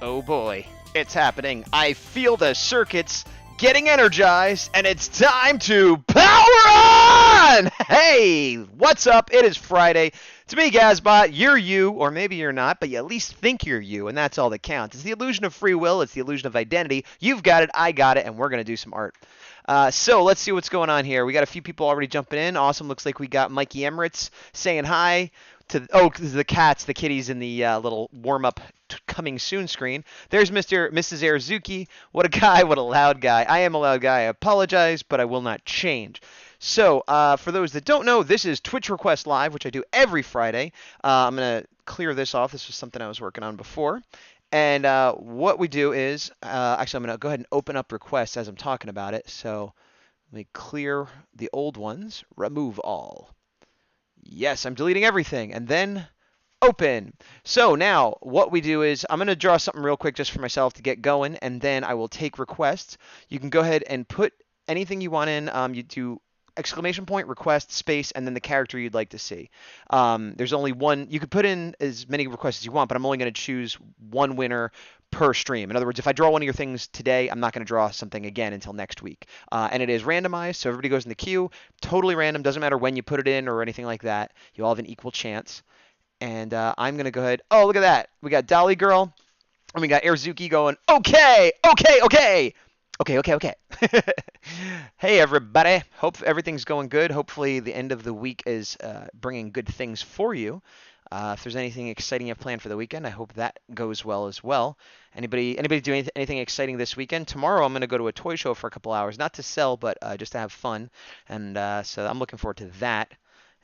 Oh boy, it's happening. I feel the circuits getting energized, and it's time to power on! Hey, what's up? It is Friday. It's me, Gazbot. You're you, or maybe you're not, but you at least think you're you, and that's all that counts. It's the illusion of free will. It's the illusion of identity. You've got it, I got it, and we're going to do some art. So let's see what's going on here. We got a few people already jumping in. Awesome. Looks like we got Mikey Emirates saying hi to the cats, the kitties in the little warm-up coming soon screen. There's Mrs. Arazuki. What a guy, what a loud guy. I am a loud guy. I apologize, but I will not change. So, for those that don't know, this is Twitch Request Live, which I do every Friday. I'm going to clear this off. This was something I was working on before. And what we do is, actually, I'm going to go ahead and open up requests as I'm talking about it. So let me clear the old ones, remove all. Yes, I'm deleting everything, and then open. So now what we do is I'm going to draw something real quick just for myself to get going, and then I will take requests. You can go ahead and put anything you want in. You do exclamation point, request, space, and then the character you'd like to see. There's only one. You could put in as many requests as you want, but I'm only going to choose one winner per stream. In other words, if I draw one of your things today, I'm not going to draw something again until next week. And it is randomized, so everybody goes in the queue. Totally random. Doesn't matter when you put it in or anything like that. You all have an equal chance. And I'm going to go ahead. Oh, look at that. We got Dolly Girl. And we got Arazuki going, okay. Hey, everybody. Hope everything's going good. Hopefully the end of the week is bringing good things for you. If there's anything exciting you have planned for the weekend, I hope that goes well as well. Anybody doing anything exciting this weekend? Tomorrow I'm going to go to a toy show for a couple hours. Not to sell, but just to have fun. And so I'm looking forward to that.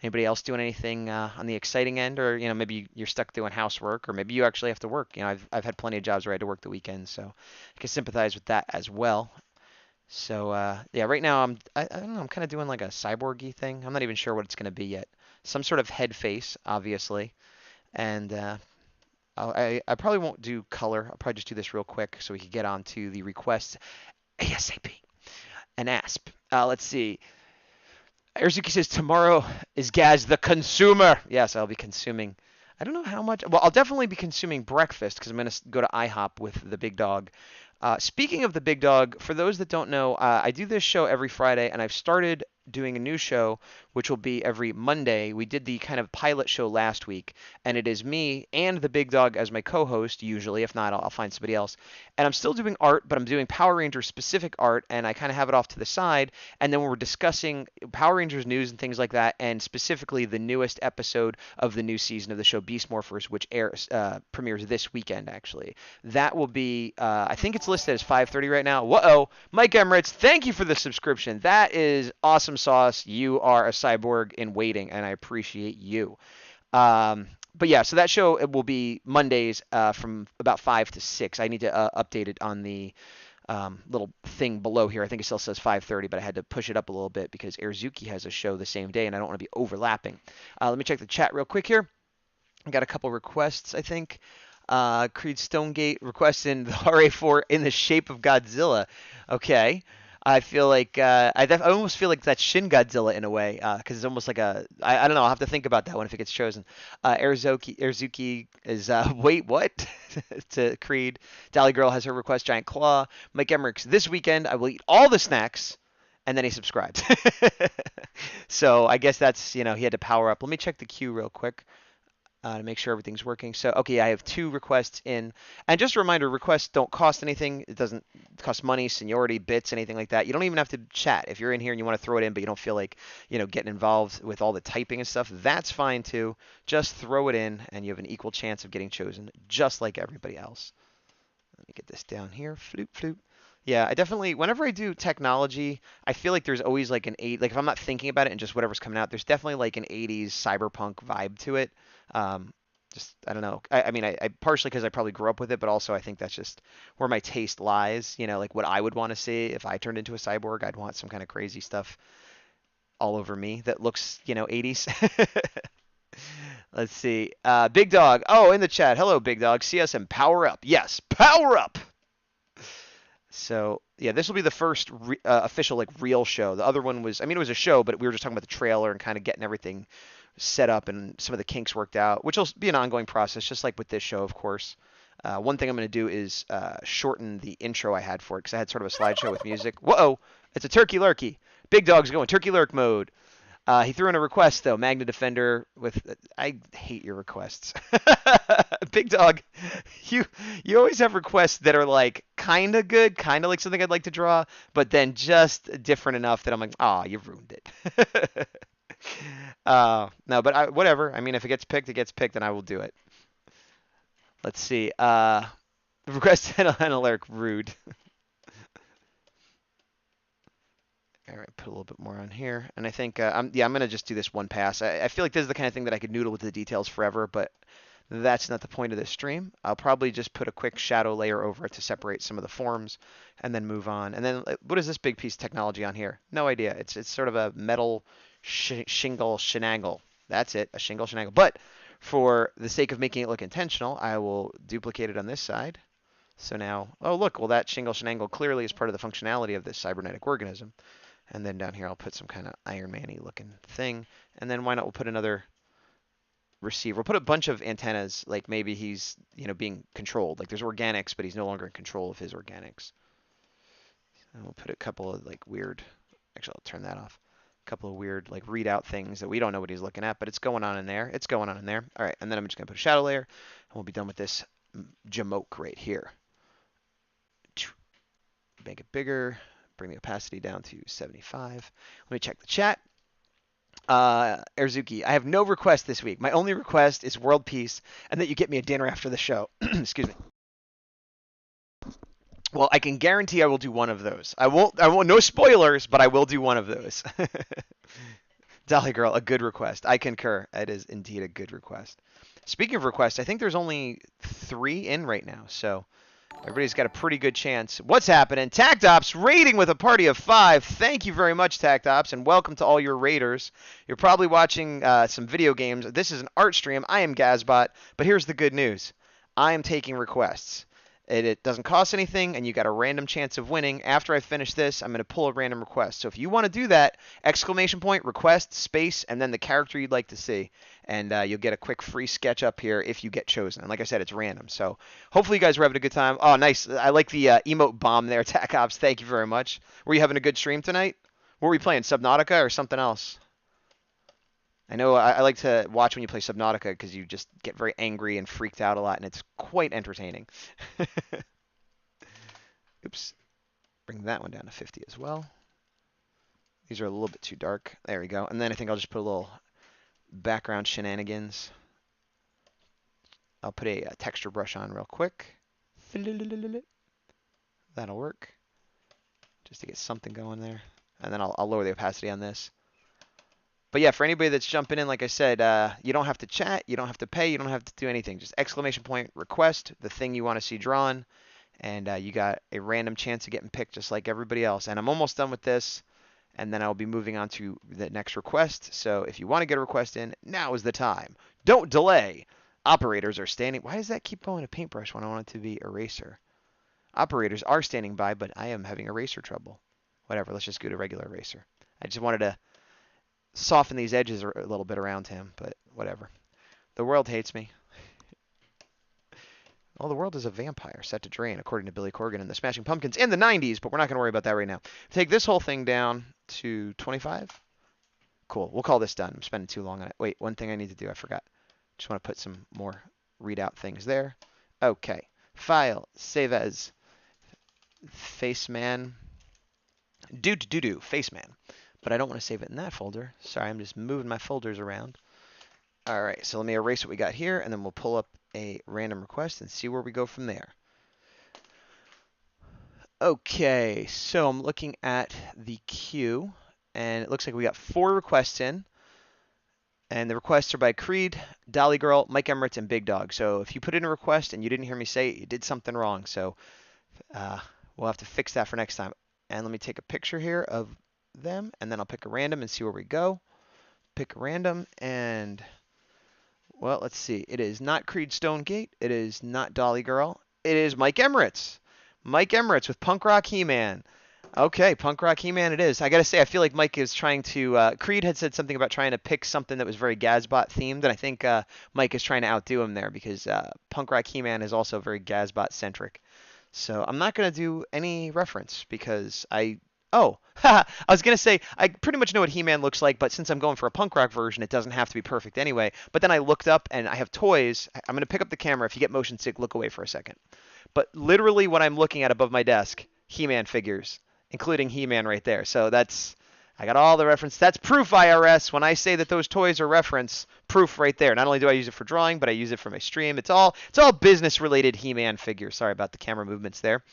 Anybody else doing anything on the exciting end, or maybe you're stuck doing housework, or maybe you actually have to work. I've had plenty of jobs where I had to work the weekend, so I can sympathize with that as well. So yeah, right now I don't know, I'm kind of doing like a cyborgy thing. I'm not even sure what it's going to be yet. Some sort of head face, obviously, and I probably won't do color. I'll probably just do this real quick so we can get on to the requests ASAP. An asp. Let's see. Arazuki says tomorrow is Gaz the consumer. Yes, I'll be consuming. I don't know how much. Well, I'll definitely be consuming breakfast because I'm going to go to IHOP with the big dog. Speaking of the big dog, for those that don't know, I do this show every Friday, and I've started doing a new show, which will be every Monday. We did the kind of pilot show last week, and it is me and the big dog as my co-host, usually. If not, I'll find somebody else. And I'm still doing art, but I'm doing Power Rangers specific art, and I kind of have it off to the side. And then we're discussing Power Rangers news and things like that, and specifically the newest episode of the new season of the show Beast Morphers, which premieres this weekend, actually. That will be, I think it's listed as 5:30 right now. Whoa, Mike Emirates, thank you for the subscription. That is awesome sauce. You are a cyborg in waiting, and I appreciate you. But yeah, so that show, it will be Mondays from about 5 to 6. I need to update it on the little thing below here. I think it still says 5:30, but I had to push it up a little bit because Arazuki has a show the same day, and I don't want to be overlapping. Let me check the chat real quick here. I got a couple requests, I think. Creed Stonegate requesting the RA4 in the shape of Godzilla. Okay. I feel like I almost feel like that's Shin Godzilla in a way, because it's almost like a I don't know. I'll have to think about that one if it gets chosen. Arazuki is wait, what? To Creed. Dolly Girl has her request, Giant Claw. Mike Emmerichs, this weekend I will eat all the snacks, and then he subscribed. So I guess that's, he had to power up. Let me check the queue real quick. To make sure everything's working. So, okay, I have 2 requests in. And just a reminder, requests don't cost anything. It doesn't cost money, seniority, bits, anything like that. You don't even have to chat. If you're in here and you want to throw it in, but you don't feel like, getting involved with all the typing and stuff, that's fine too. Just throw it in, and you have an equal chance of getting chosen, just like everybody else. Let me get this down here. Floop, floop. Yeah, I definitely, whenever I do technology, I feel like there's always like like if I'm not thinking about it and just whatever's coming out, there's definitely like an 80s cyberpunk vibe to it. Just, I don't know. I mean, I partially because I probably grew up with it, but also I think that's just where my taste lies. Like what I would want to see if I turned into a cyborg, I'd want some kind of crazy stuff all over me that looks, 80s. Let's see. Big Dog. Oh, in the chat. Hello, Big Dog. CSM, power up. Yes, power up. So, yeah, this will be the first official, like, real show. The other one was, I mean, it was a show, but we were just talking about the trailer and kind of getting everything set up and some of the kinks worked out, which will be an ongoing process, just like with this show, of course. One thing I'm going to do is shorten the intro I had for it because I had sort of a slideshow with music. Whoa, it's a turkey lurkey. Big Dog's going turkey lurk mode. He threw in a request though, Magna Defender with. I hate your requests. Big Dog, you you always have requests that are like kind of good, kind of like something I'd like to draw, but then just different enough that I'm like, ah, you've ruined it. No, but whatever. I mean, if it gets picked, it gets picked, and I will do it. Let's see. Request and alert rude. All right, put a little bit more on here, and I think I'm gonna just do this one pass. I feel like this is the kind of thing that I could noodle with the details forever, but that's not the point of this stream. I'll probably just put a quick shadow layer over it to separate some of the forms, and then move on. And then what is this big piece of technology on here? No idea. It's sort of a metal shingle shenangle. That's it, a shingle shenangle. But for the sake of making it look intentional, I will duplicate it on this side. So now, oh look, well that shingle shenangle clearly is part of the functionality of this cybernetic organism. And then down here I'll put some kind of Iron Man-y looking thing. And then why not we'll put another receiver. We'll put a bunch of antennas, like maybe he's, being controlled. Like there's organics, but he's no longer in control of his organics. And we'll put a couple of like weird, actually I'll turn that off. A couple of weird like readout things that we don't know what he's looking at, but it's going on in there. It's going on in there. All right, and then I'm just gonna put a shadow layer, and we'll be done with this jamoke right here. Make it bigger. Bring the opacity down to 75. Let me check the chat. Erzuki, I have no request this week. My only request is world peace and that you get me a dinner after the show. Excuse me. Well, I can guarantee I will do one of those. I won't no spoilers, but I will do one of those. Dolly Girl, a good request. I concur. It is indeed a good request. Speaking of requests, I think there's only 3 in right now, so everybody's got a pretty good chance. What's happening? TactOps raiding with a party of 5. Thank you very much, TactOps, and welcome to all your raiders. You're probably watching some video games. This is an art stream. I am Gazbot, but here's the good news. I am taking requests. It doesn't cost anything, and you got a random chance of winning. After I finish this, I'm going to pull a random request. So if you want to do that, exclamation point, request, space, and then the character you'd like to see. And you'll get a quick free sketch up here if you get chosen. And like I said, it's random. So hopefully you guys are having a good time. Oh, nice. I like the emote bomb there, TacOps. Thank you very much. Were you having a good stream tonight? What were we playing, Subnautica or something else? I know I like to watch when you play Subnautica because you just get very angry and freaked out a lot, and it's quite entertaining. Oops. Bring that one down to 50 as well. These are a little bit too dark. There we go. And then I think I'll just put a little background shenanigans. I'll put a texture brush on real quick. That'll work. Just to get something going there. And then I'll lower the opacity on this. But yeah, for anybody that's jumping in, like I said, you don't have to chat, you don't have to pay, you don't have to do anything. Just exclamation point, request, the thing you want to see drawn, and you got a random chance of getting picked just like everybody else. And I'm almost done with this, and then I'll be moving on to the next request. So if you want to get a request in, now is the time. Don't delay. Operators are standing. Why does that keep going to paintbrush when I want it to be eraser? Operators are standing by, but I am having eraser trouble. Whatever, let's just go to regular eraser. I just wanted to soften these edges a little bit around him, but whatever. The world hates me. Well, the world is a vampire set to drain, according to Billy Corgan and the Smashing Pumpkins in the 90s, but we're not going to worry about that right now. Take this whole thing down to 25. Cool. We'll call this done. I'm spending too long on it. Wait, one thing I need to do. I forgot. Just want to put some more readout things there. Okay. File. Save as. Faceman. Do. Faceman. But I don't want to save it in that folder. Sorry, I'm just moving my folders around. All right, so let me erase what we got here, and then we'll pull up a random request and see where we go from there. Okay, so I'm looking at the queue, and it looks like we got 4 requests in. And the requests are by Creed, Dolly Girl, Mike Emirates, and Big Dog. So if you put in a request and you didn't hear me say it, you did something wrong. So we'll have to fix that for next time. And let me take a picture here of them, and then I'll pick a random and see where we go. Pick a random, and well, let's see. It is not Creed Stonegate. It is not Dolly Girl. It is Mike Emirates. Mike Emirates with Punk Rock He-Man. Okay, punk rock He-Man it is. I gotta say, I feel like Mike is trying to. Creed had said something about trying to pick something that was very Gazbot themed, and I think Mike is trying to outdo him there because punk rock He-Man is also very Gazbot centric. So I'm not gonna do any reference because I. Oh, I was gonna say I pretty much know what He-Man looks like, but since I'm going for a punk rock version, it doesn't have to be perfect anyway. But then I looked up and I have toys. I'm gonna pick up the camera. If you get motion sick, look away for a second. But literally what I'm looking at above my desk, He-Man figures, including He-Man right there. So I got all the reference. That's proof, IRS. When I say that those toys are reference, proof right there. Not only do I use it for drawing, but I use it for my stream. It's all business related He-Man figures. Sorry about the camera movements there.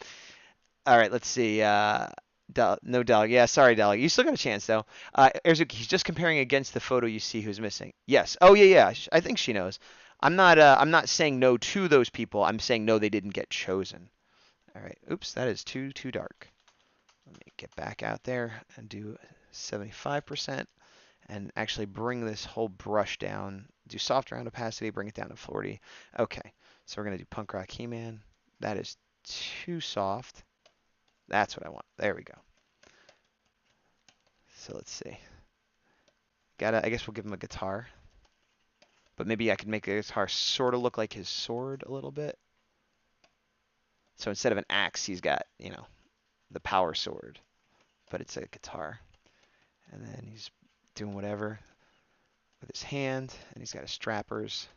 All right, let's see. No Dog. Yeah, sorry, Dog. You still got a chance though. Erzuki, he's just comparing against the photo you see who's missing. Yes. Oh yeah, yeah. I think she knows. I'm not saying no to those people. I'm saying no, they didn't get chosen. All right. Oops, that is too dark. Let me get back out there and do 75% and actually bring this whole brush down. Do soft round opacity, bring it down to 40. Okay. So we're gonna do Punk Rock He-Man. That is too soft. That's what I want. There we go. So let's see. I guess we'll give him a guitar. But maybe I could make the guitar sort of look like his sword a little bit. So instead of an axe, he's got, the power sword. But it's a guitar. And then he's doing whatever with his hand. And he's got his strappers.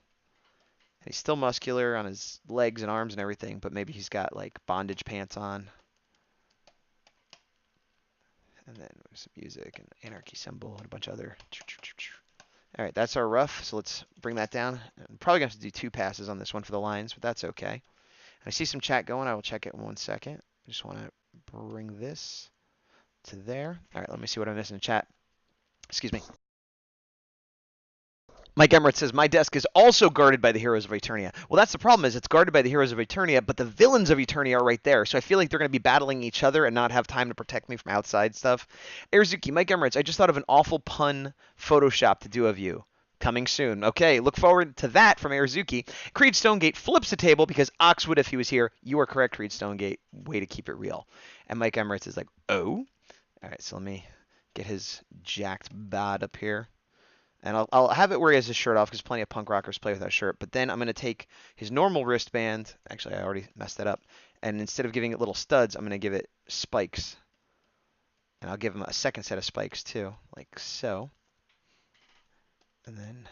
And he's still muscular on his legs and arms and everything. But maybe he's got like bondage pants on. And then some music and anarchy symbol and a bunch of other. All right, that's our rough. So let's bring that down. I'm probably going to have to do 2 passes on this one for the lines, but that's okay. I see some chat going. I will check it in 1 second. I just want to bring this to there. All right, let me see what I'm missing in chat. Excuse me. Mike Emmerich says, my desk is also guarded by the heroes of Eternia. Well, that's the problem is it's guarded by the heroes of Eternia, but the villains of Eternia are right there. So I feel like they're going to be battling each other and not have time to protect me from outside stuff. Erzuki, Mike Emmerich, I just thought of an awful pun Photoshop to do of you. Coming soon. Okay, look forward to that from Erzuki. Creed Stonegate flips the table because Oxwood, if he was here, you are correct, Creed Stonegate. Way to keep it real. And Mike Emmerich is like, oh? All right, so let me get his jacked bod up here. And I'll have it where he has his shirt off because plenty of punk rockers play without a shirt. But then I'm going to take his normal wristband. Actually, I already messed that up. And instead of giving it little studs, I'm going to give it spikes. And I'll give him a second set of spikes too, like so. And then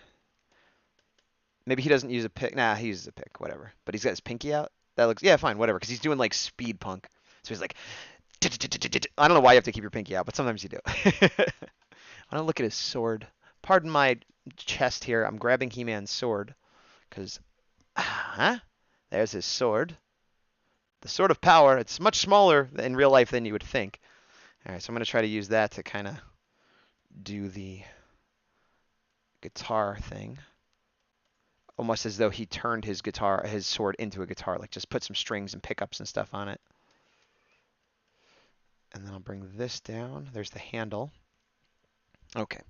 maybe he doesn't use a pick. Nah, he uses a pick, whatever. But he's got his pinky out. That looks, yeah, fine, whatever. Because he's doing like speed punk. So he's like, I don't know why you have to keep your pinky out, but sometimes you do. I want to look at his sword. Pardon my chest here. I'm grabbing He-Man's sword because, there's his sword. The sword of power. It's much smaller in real life than you would think. All right, so I'm going to try to use that to kind of do the guitar thing. Almost as though he turned his sword into a guitar, like just put some strings and pickups and stuff on it. And then I'll bring this down. There's the handle. Okay.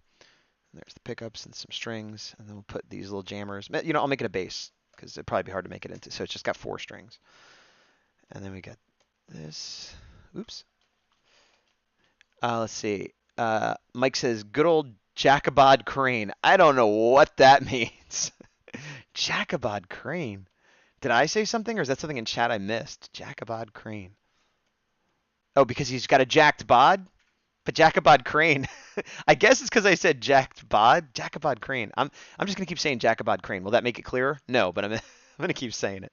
There's the pickups and some strings, and then we'll put these little jammers. I'll make it a bass because it'd probably be hard to make it into. So it's just got 4 strings. And then we got this. Oops. Let's see. Mike says, good old Jacobod Crane. I don't know what that means. Jacobod Crane. Did I say something, or is that something in chat I missed? Jacobod Crane. Oh, because he's got a jacked bod? But Jacobod Crane. I guess it's because I said jacked bod. Jacobod Crane. I'm just gonna keep saying Jacobod Crane. Will that make it clearer? No, but I'm gonna keep saying it.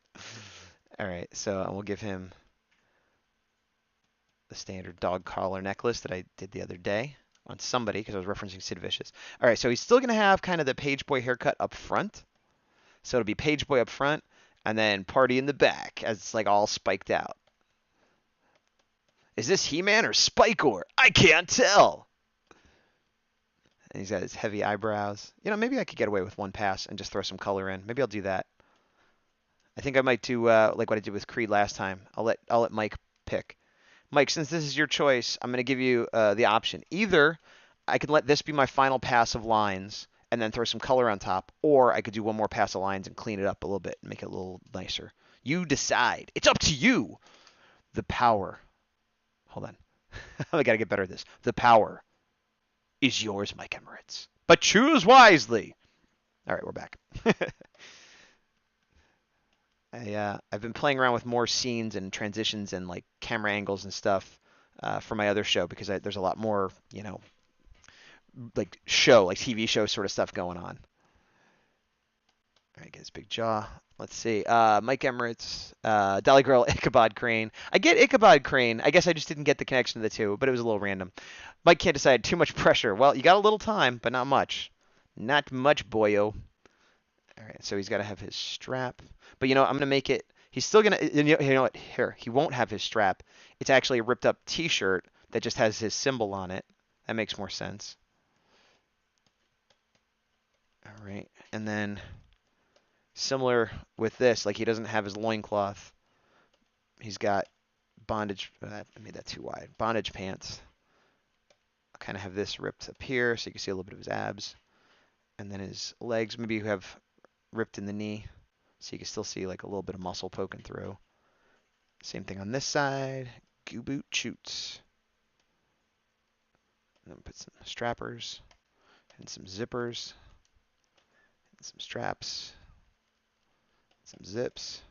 All right, so we'll give him the standard dog collar necklace that I did the other day on somebody because I was referencing Sid Vicious. All right, so he's still gonna have kind of the Page Boy haircut up front. So it'll be Page Boy up front and then Party in the back as it's like all spiked out. Is this He-Man or Spikor? I can't tell. And he's got his heavy eyebrows. Maybe I could get away with 1 pass and just throw some color in. Maybe I'll do that. I think I might do like what I did with Creed last time. I'll let Mike pick. Mike, since this is your choice, I'm going to give you the option. Either I could let this be my final pass of lines and then throw some color on top, or I could do 1 more pass of lines and clean it up a little bit and make it a little nicer. You decide. It's up to you. The power. Hold on. I gotta get better at this. The power is yours, Mike Emirates, but choose wisely. All right, we're back. I've been playing around with more scenes and transitions and like camera angles and stuff for my other show because there's a lot more, like TV show sort of stuff going on. All right, get his big jaw. Let's see. Mike Emirates, Dolly Girl, Ichabod Crane. I get Ichabod Crane. I guess I just didn't get the connection to the two, but it was a little random. Mike can't decide. Too much pressure. Well, you got a little time, but not much. Not much, boyo. All right, so he's got to have his strap. But I'm going to make it. He's still going to. You know what? Here, he won't have his strap. It's actually a ripped up T-shirt that just has his symbol on it. That makes more sense. All right, and then similar with this, like he doesn't have his loincloth. He's got bondage. I made that too wide. Bondage pants. I'll kind of have this ripped up here so you can see a little bit of his abs. And then his legs, maybe you have ripped in the knee so you can still see like a little bit of muscle poking through. Same thing on this side. Goo boot shoots. And then put some strappers and some zippers and some straps. Some zips.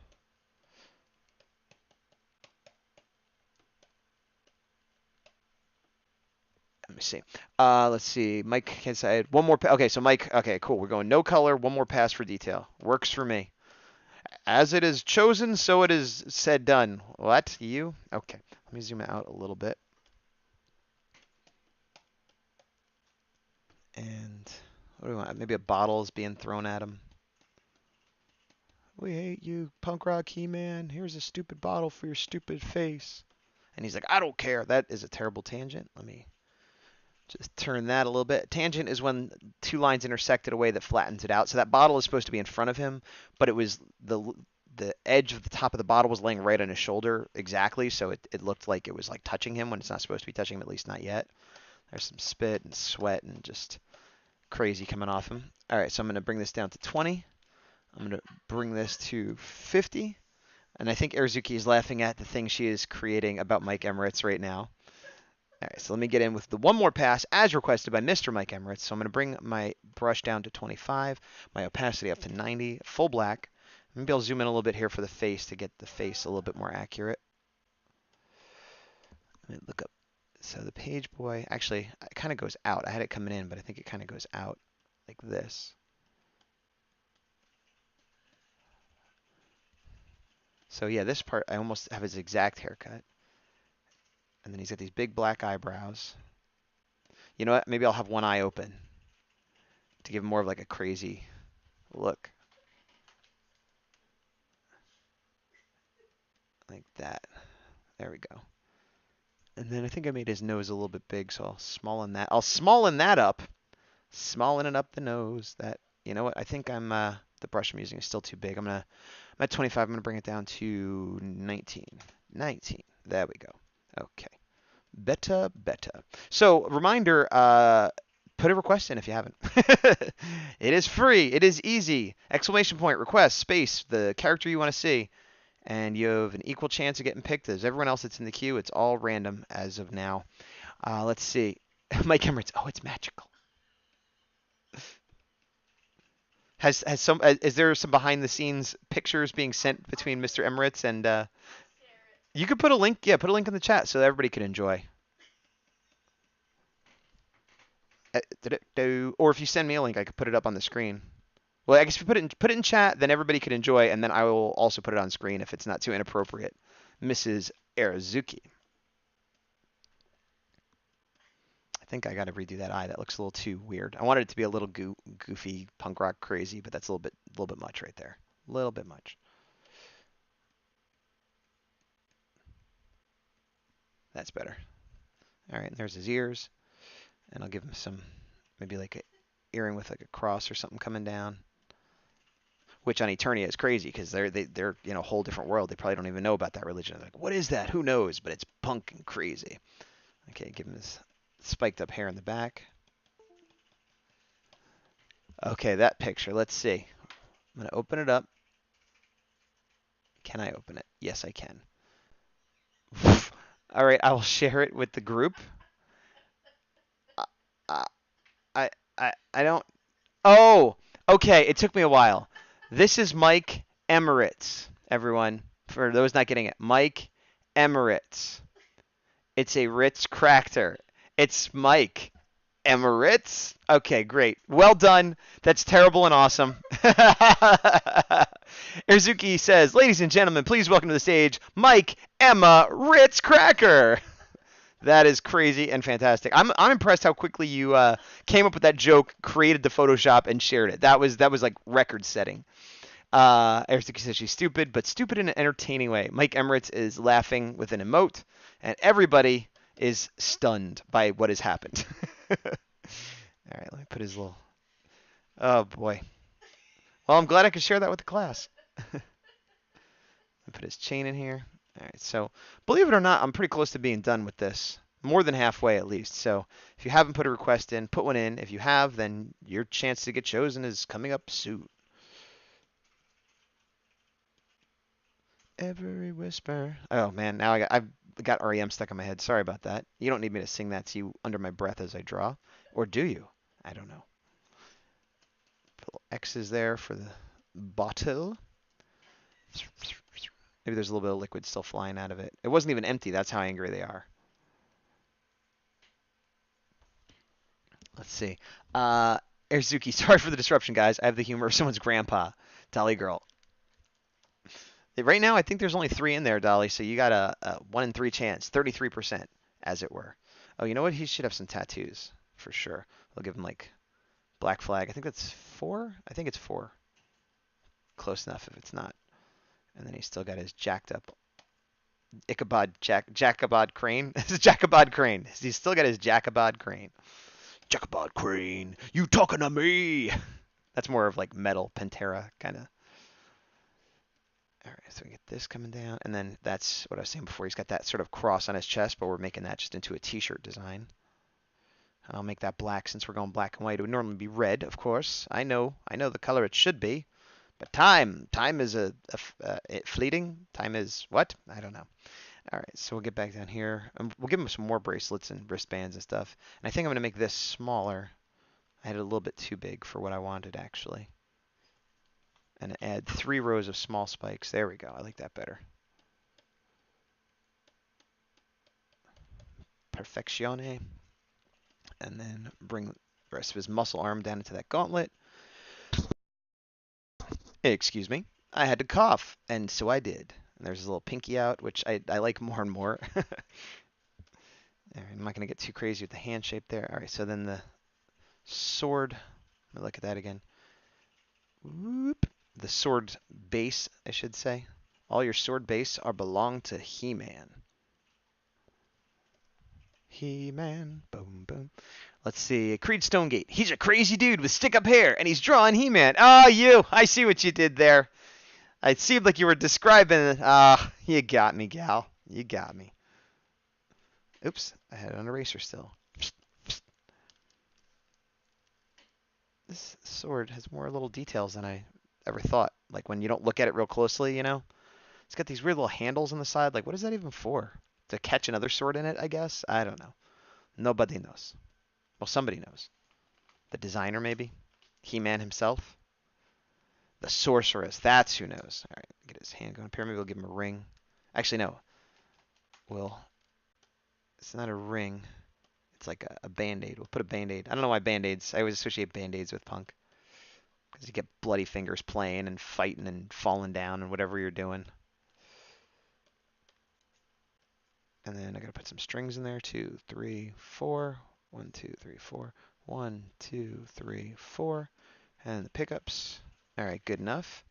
Let me see. Let's see. Mike can say one more. Okay, so Mike. Okay, cool. We're going no color. One more pass for detail. Works for me. As it is chosen, so it is said done. What? You? Okay. Let me zoom it out a little bit. And what do we want? Maybe a bottle is being thrown at him. We hate you, punk rock He-Man. Here's a stupid bottle for your stupid face. And he's like, I don't care. That is a terrible tangent. Let me just turn that a little bit. Tangent is when two lines intersect in a way that flattens it out. So that bottle is supposed to be in front of him, but it was the edge of the top of the bottle was laying right on his shoulder exactly, so it looked like it was like touching him when it's not supposed to be touching him, at least not yet. There's some spit and sweat and just crazy coming off him. All right, so I'm going to bring this down to 20. I'm going to bring this to 50. And I think Erzuki is laughing at the thing she is creating about Mike Emirates right now. All right, so let me get in with the one more pass as requested by Mr. Mike Emirates. So I'm going to bring my brush down to 25, my opacity up to 90, full black. Maybe I'll zoom in a little bit here for the face to get the face a little bit more accurate. Let me look up. So the page boy, actually, it kind of goes out. I had it coming in, but I think it kind of goes out like this. So yeah, this part, I almost have his exact haircut. And then he's got these big black eyebrows. You know what? Maybe I'll have one eye open to give him more of like a crazy look. Like that. There we go. And then I think I made his nose a little bit big, so I'll smallin that. I'll smallin that up. Smallening up the nose. That, you know what? I think the brush I'm using is still too big. I'm at 25. I'm gonna bring it down to 19. 19. There we go. Okay. Beta. So reminder, put a request in if you haven't. It is free. It is easy. Exclamation point, request, space, the character you want to see. And you have an equal chance of getting picked as everyone else that's in the queue. It's all random as of now. Let's see. Mike Emirates. Oh, it's magical. Is there some behind the scenes pictures being sent between Mr. Emirates and you could put a link, put a link in the chat so that everybody can enjoy. Or if you send me a link, I could put it up on the screen. Well, I guess if you put it in chat, then everybody could enjoy, and then I will also put it on screen if it's not too inappropriate. Mrs. Arazuki. I think I got to redo that eye. That looks a little too weird. I wanted it to be a little goofy, punk rock crazy, but that's a little bit much right there. A little bit much. That's better. All right, there's his ears, and I'll give him some, maybe like a earring with like a cross or something coming down. Which on Eternia is crazy because they're a whole different world. They probably don't even know about that religion. They're like, what is that? Who knows? But it's punk and crazy. Okay, give him this spiked up hair in the back. Okay, that picture. Let's see. I'm going to open it up. Can I open it? Yes, I can. All right, I will share it with the group. I, I, I don't. Oh, okay. It took me a while. This is Mike Emirates, everyone. For those not getting it, Mike Emirates. It's a Ritz Cracker. It's Mike Emirates. Okay, great. Well done. That's terrible and awesome. Erzuki says, ladies and gentlemen, please welcome to the stage Mike Emma Ritz Cracker. That is crazy and fantastic. I'm impressed how quickly you came up with that joke, created the Photoshop, and shared it. That was like record setting. Erzuki says she's stupid, but stupid in an entertaining way. Mike Emirates is laughing with an emote, and everybody is stunned by what has happened. All right, let me put his little. Oh boy. Well, I'm glad I could share that with the class. Put his chain in here. All right, so believe it or not, I'm pretty close to being done with this. More than halfway at least. So if you haven't put a request in, put one in. If you have, then your chance to get chosen is coming up soon. Every whisper. Oh man, now I've got REM stuck in my head. Sorry about that. You don't need me to sing that to you under my breath as I draw, or do you? I don't know. Put little X's there for the bottle. Maybe there's a little bit of liquid still flying out of it. It wasn't even empty. That's how angry they are. Let's see. Erzuki, sorry for the disruption, guys. I have the humor of someone's grandpa. Dolly girl. Right now, I think there's only 3 in there, Dolly, so you got a 1 in 3 chance. 33%, as it were. Oh, you know what? He should have some tattoos, for sure. I'll give him, like, black flag. I think that's 4? I think it's 4. Close enough if it's not. And then he's still got his jacked up Jacobod crane. This is Jacobod crane. He's still got his Jacobod crane. Jacobod crane, you talking to me? That's more of like metal Pantera kind of. All right, so we get this coming down, and then that's what I was saying before. He's got that sort of cross on his chest, but we're making that just into a t-shirt design. And I'll make that black since we're going black and white. It would normally be red, of course. I know the color it should be. But time is fleeting. Time is what? I don't know. All right, so we'll get back down here. We'll give him some more bracelets and wristbands and stuff. And I think I'm going to make this smaller. I had it a little bit too big for what I wanted, actually. And add 3 rows of small spikes. There we go. I like that better. Perfeccione. And then bring the rest of his muscle arm down into that gauntlet. Excuse me. I had to cough, and so I did. And there's his little pinky out, which I like more and more. All right, I'm not going to get too crazy with the hand shape there. All right, so then the sword. Let me look at that again. Whoop. The sword base, I should say. All your sword base belong to He-Man. He-Man. Boom, boom. Let's see. Creed Stonegate. He's a crazy dude with stick-up hair, and he's drawing He-Man. Oh, you. I see what you did there. It seemed like you were describing. You got me, gal. You got me. Oops. I had an eraser still. This sword has more little details than I ever thought. Like when you don't look at it real closely, you know? It's got these weird little handles on the side. Like, what is that even for? To catch another sword in it, I guess? I don't know. Nobody knows. Well, somebody knows. The designer, maybe? He-Man himself? The sorceress. That's who knows. All right, get his hand going up here. Maybe we'll give him a ring. Actually, no. It's not a ring. It's like a Band-Aid. We'll put a Band-Aid. I don't know why Band-Aids. I always associate Band-Aids with punk. Because you get bloody fingers playing and fighting and falling down and whatever you're doing. And then I gotta put some strings in there. 2, 3, 4. 1, 2, 3, 4. 1, 2, 3, 4. And the pickups. All right, good enough.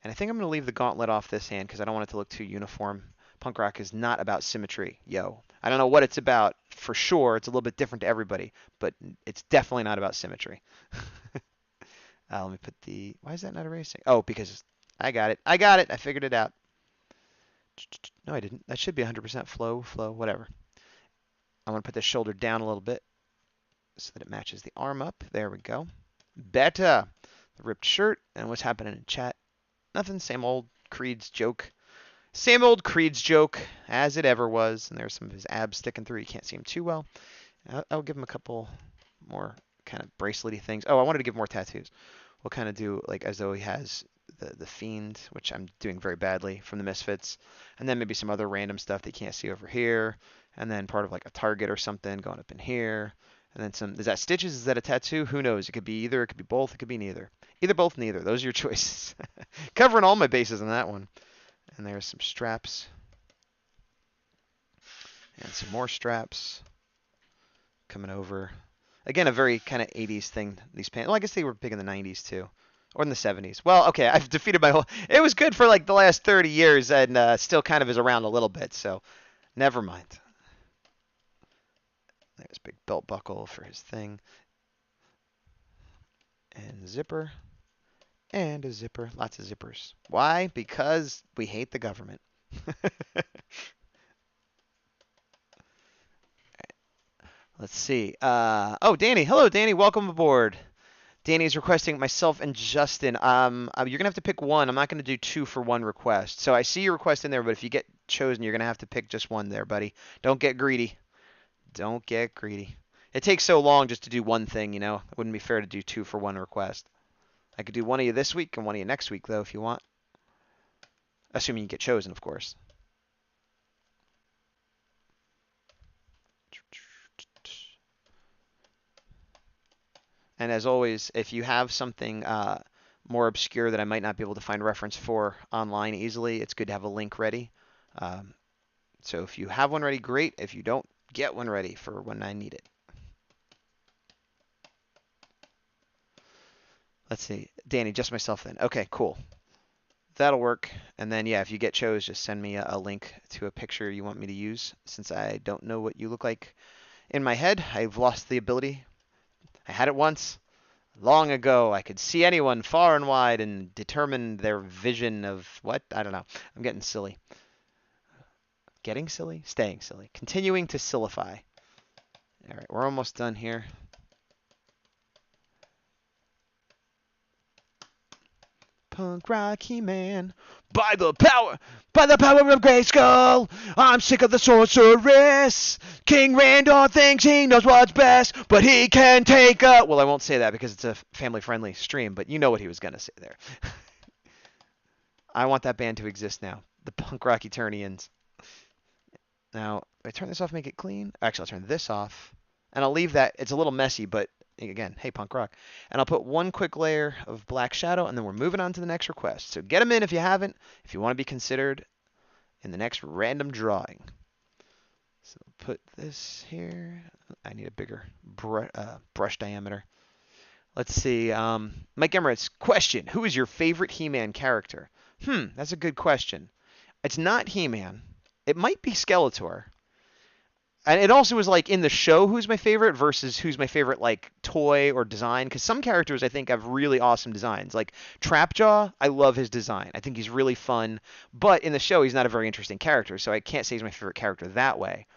And I think I'm gonna leave the gauntlet off this hand because I don't want it to look too uniform. Punk rock is not about symmetry, yo. I don't know what it's about. For sure, it's a little bit different to everybody, but it's definitely not about symmetry. Let me put the. Why is that not erasing? Oh, because I got it. I got it. I figured it out. No, I didn't. That should be 100% flow, whatever. I'm going to put the shoulder down a little bit so that it matches the arm up. There we go. Better. The ripped shirt. And what's happening in chat? Nothing. Same old Creed's joke. Same old Creed's joke, as it ever was. And there's some of his abs sticking through. You can't see him too well. I'll give him a couple more kind of bracelety things. Oh, I wanted to give more tattoos. We'll kind of do like as though he has the Fiend, which I'm doing very badly from the Misfits. And then maybe some other random stuff that you can't see over here. And then part of like a target or something going up in here. And then some, is that stitches? Is that a tattoo? Who knows? It could be either, it could be both, it could be neither. Either, both, neither. Those are your choices. Covering all my bases on that one. And there's some straps. And some more straps. Coming over. Again, a very kind of 80s thing, these pants. Well, I guess they were big in the 90s too. Or in the 70s. Well, okay, I've defeated my whole... It was good for like the last 30 years and still kind of is around a little bit, so never mind. There's a big belt buckle for his thing. And zipper. And a zipper. Lots of zippers. Why? Because we hate the government. Let's see. Oh, Danny. Hello, Danny. Welcome aboard. Danny's requesting myself and Justin. You're going to have to pick one. I'm not going to do 2 for 1 request. So I see your request in there, but if you get chosen, you're going to have to pick just one there, buddy. Don't get greedy. Don't get greedy. It takes so long just to do one thing, you know. It wouldn't be fair to do 2 for 1 request. I could do one of you this week and one of you next week, though, if you want. Assuming you get chosen, of course. And as always, if you have something more obscure that I might not be able to find reference for online easily, it's good to have a link ready. So if you have one ready, great. If you don't, get one ready for when I need it. Let's see. Danny, just myself then. Okay, cool. That'll work. And then, yeah, if you get chose, just send me a link to a picture you want me to use. Since I don't know what you look like in my head, I've lost the ability. I had it once. Long ago, I could see anyone far and wide and determine their vision of what? I don't know. I'm getting silly. Getting silly? Staying silly. Continuing to sillify. All right, we're almost done here. Punk rock He-Man. By the power of Grayskull, I'm sick of the sorceress. King Randor thinks he knows what's best, but he can take a... Well, I won't say that because it's a family-friendly stream, but you know what he was going to say there. I want that band to exist now. The Punk Rock Eternians. Now, if I turn this off, make it clean. Actually, I'll turn this off. And I'll leave that. It's a little messy, but again, hey, punk rock. And I'll put one quick layer of black shadow, and then we're moving on to the next request. So get them in if you haven't, if you want to be considered in the next random drawing. So put this here. I need a bigger brush diameter. Let's see. Mike Emirates, question. Who is your favorite He-Man character? That's a good question. It's not He-Man. It might be Skeletor. And it also was like in the show who's my favorite versus who's my favorite like toy or design. Because some characters I think have really awesome designs. Like Trapjaw, I love his design. I think he's really fun. But in the show, he's not a very interesting character. So I can't say he's my favorite character that way.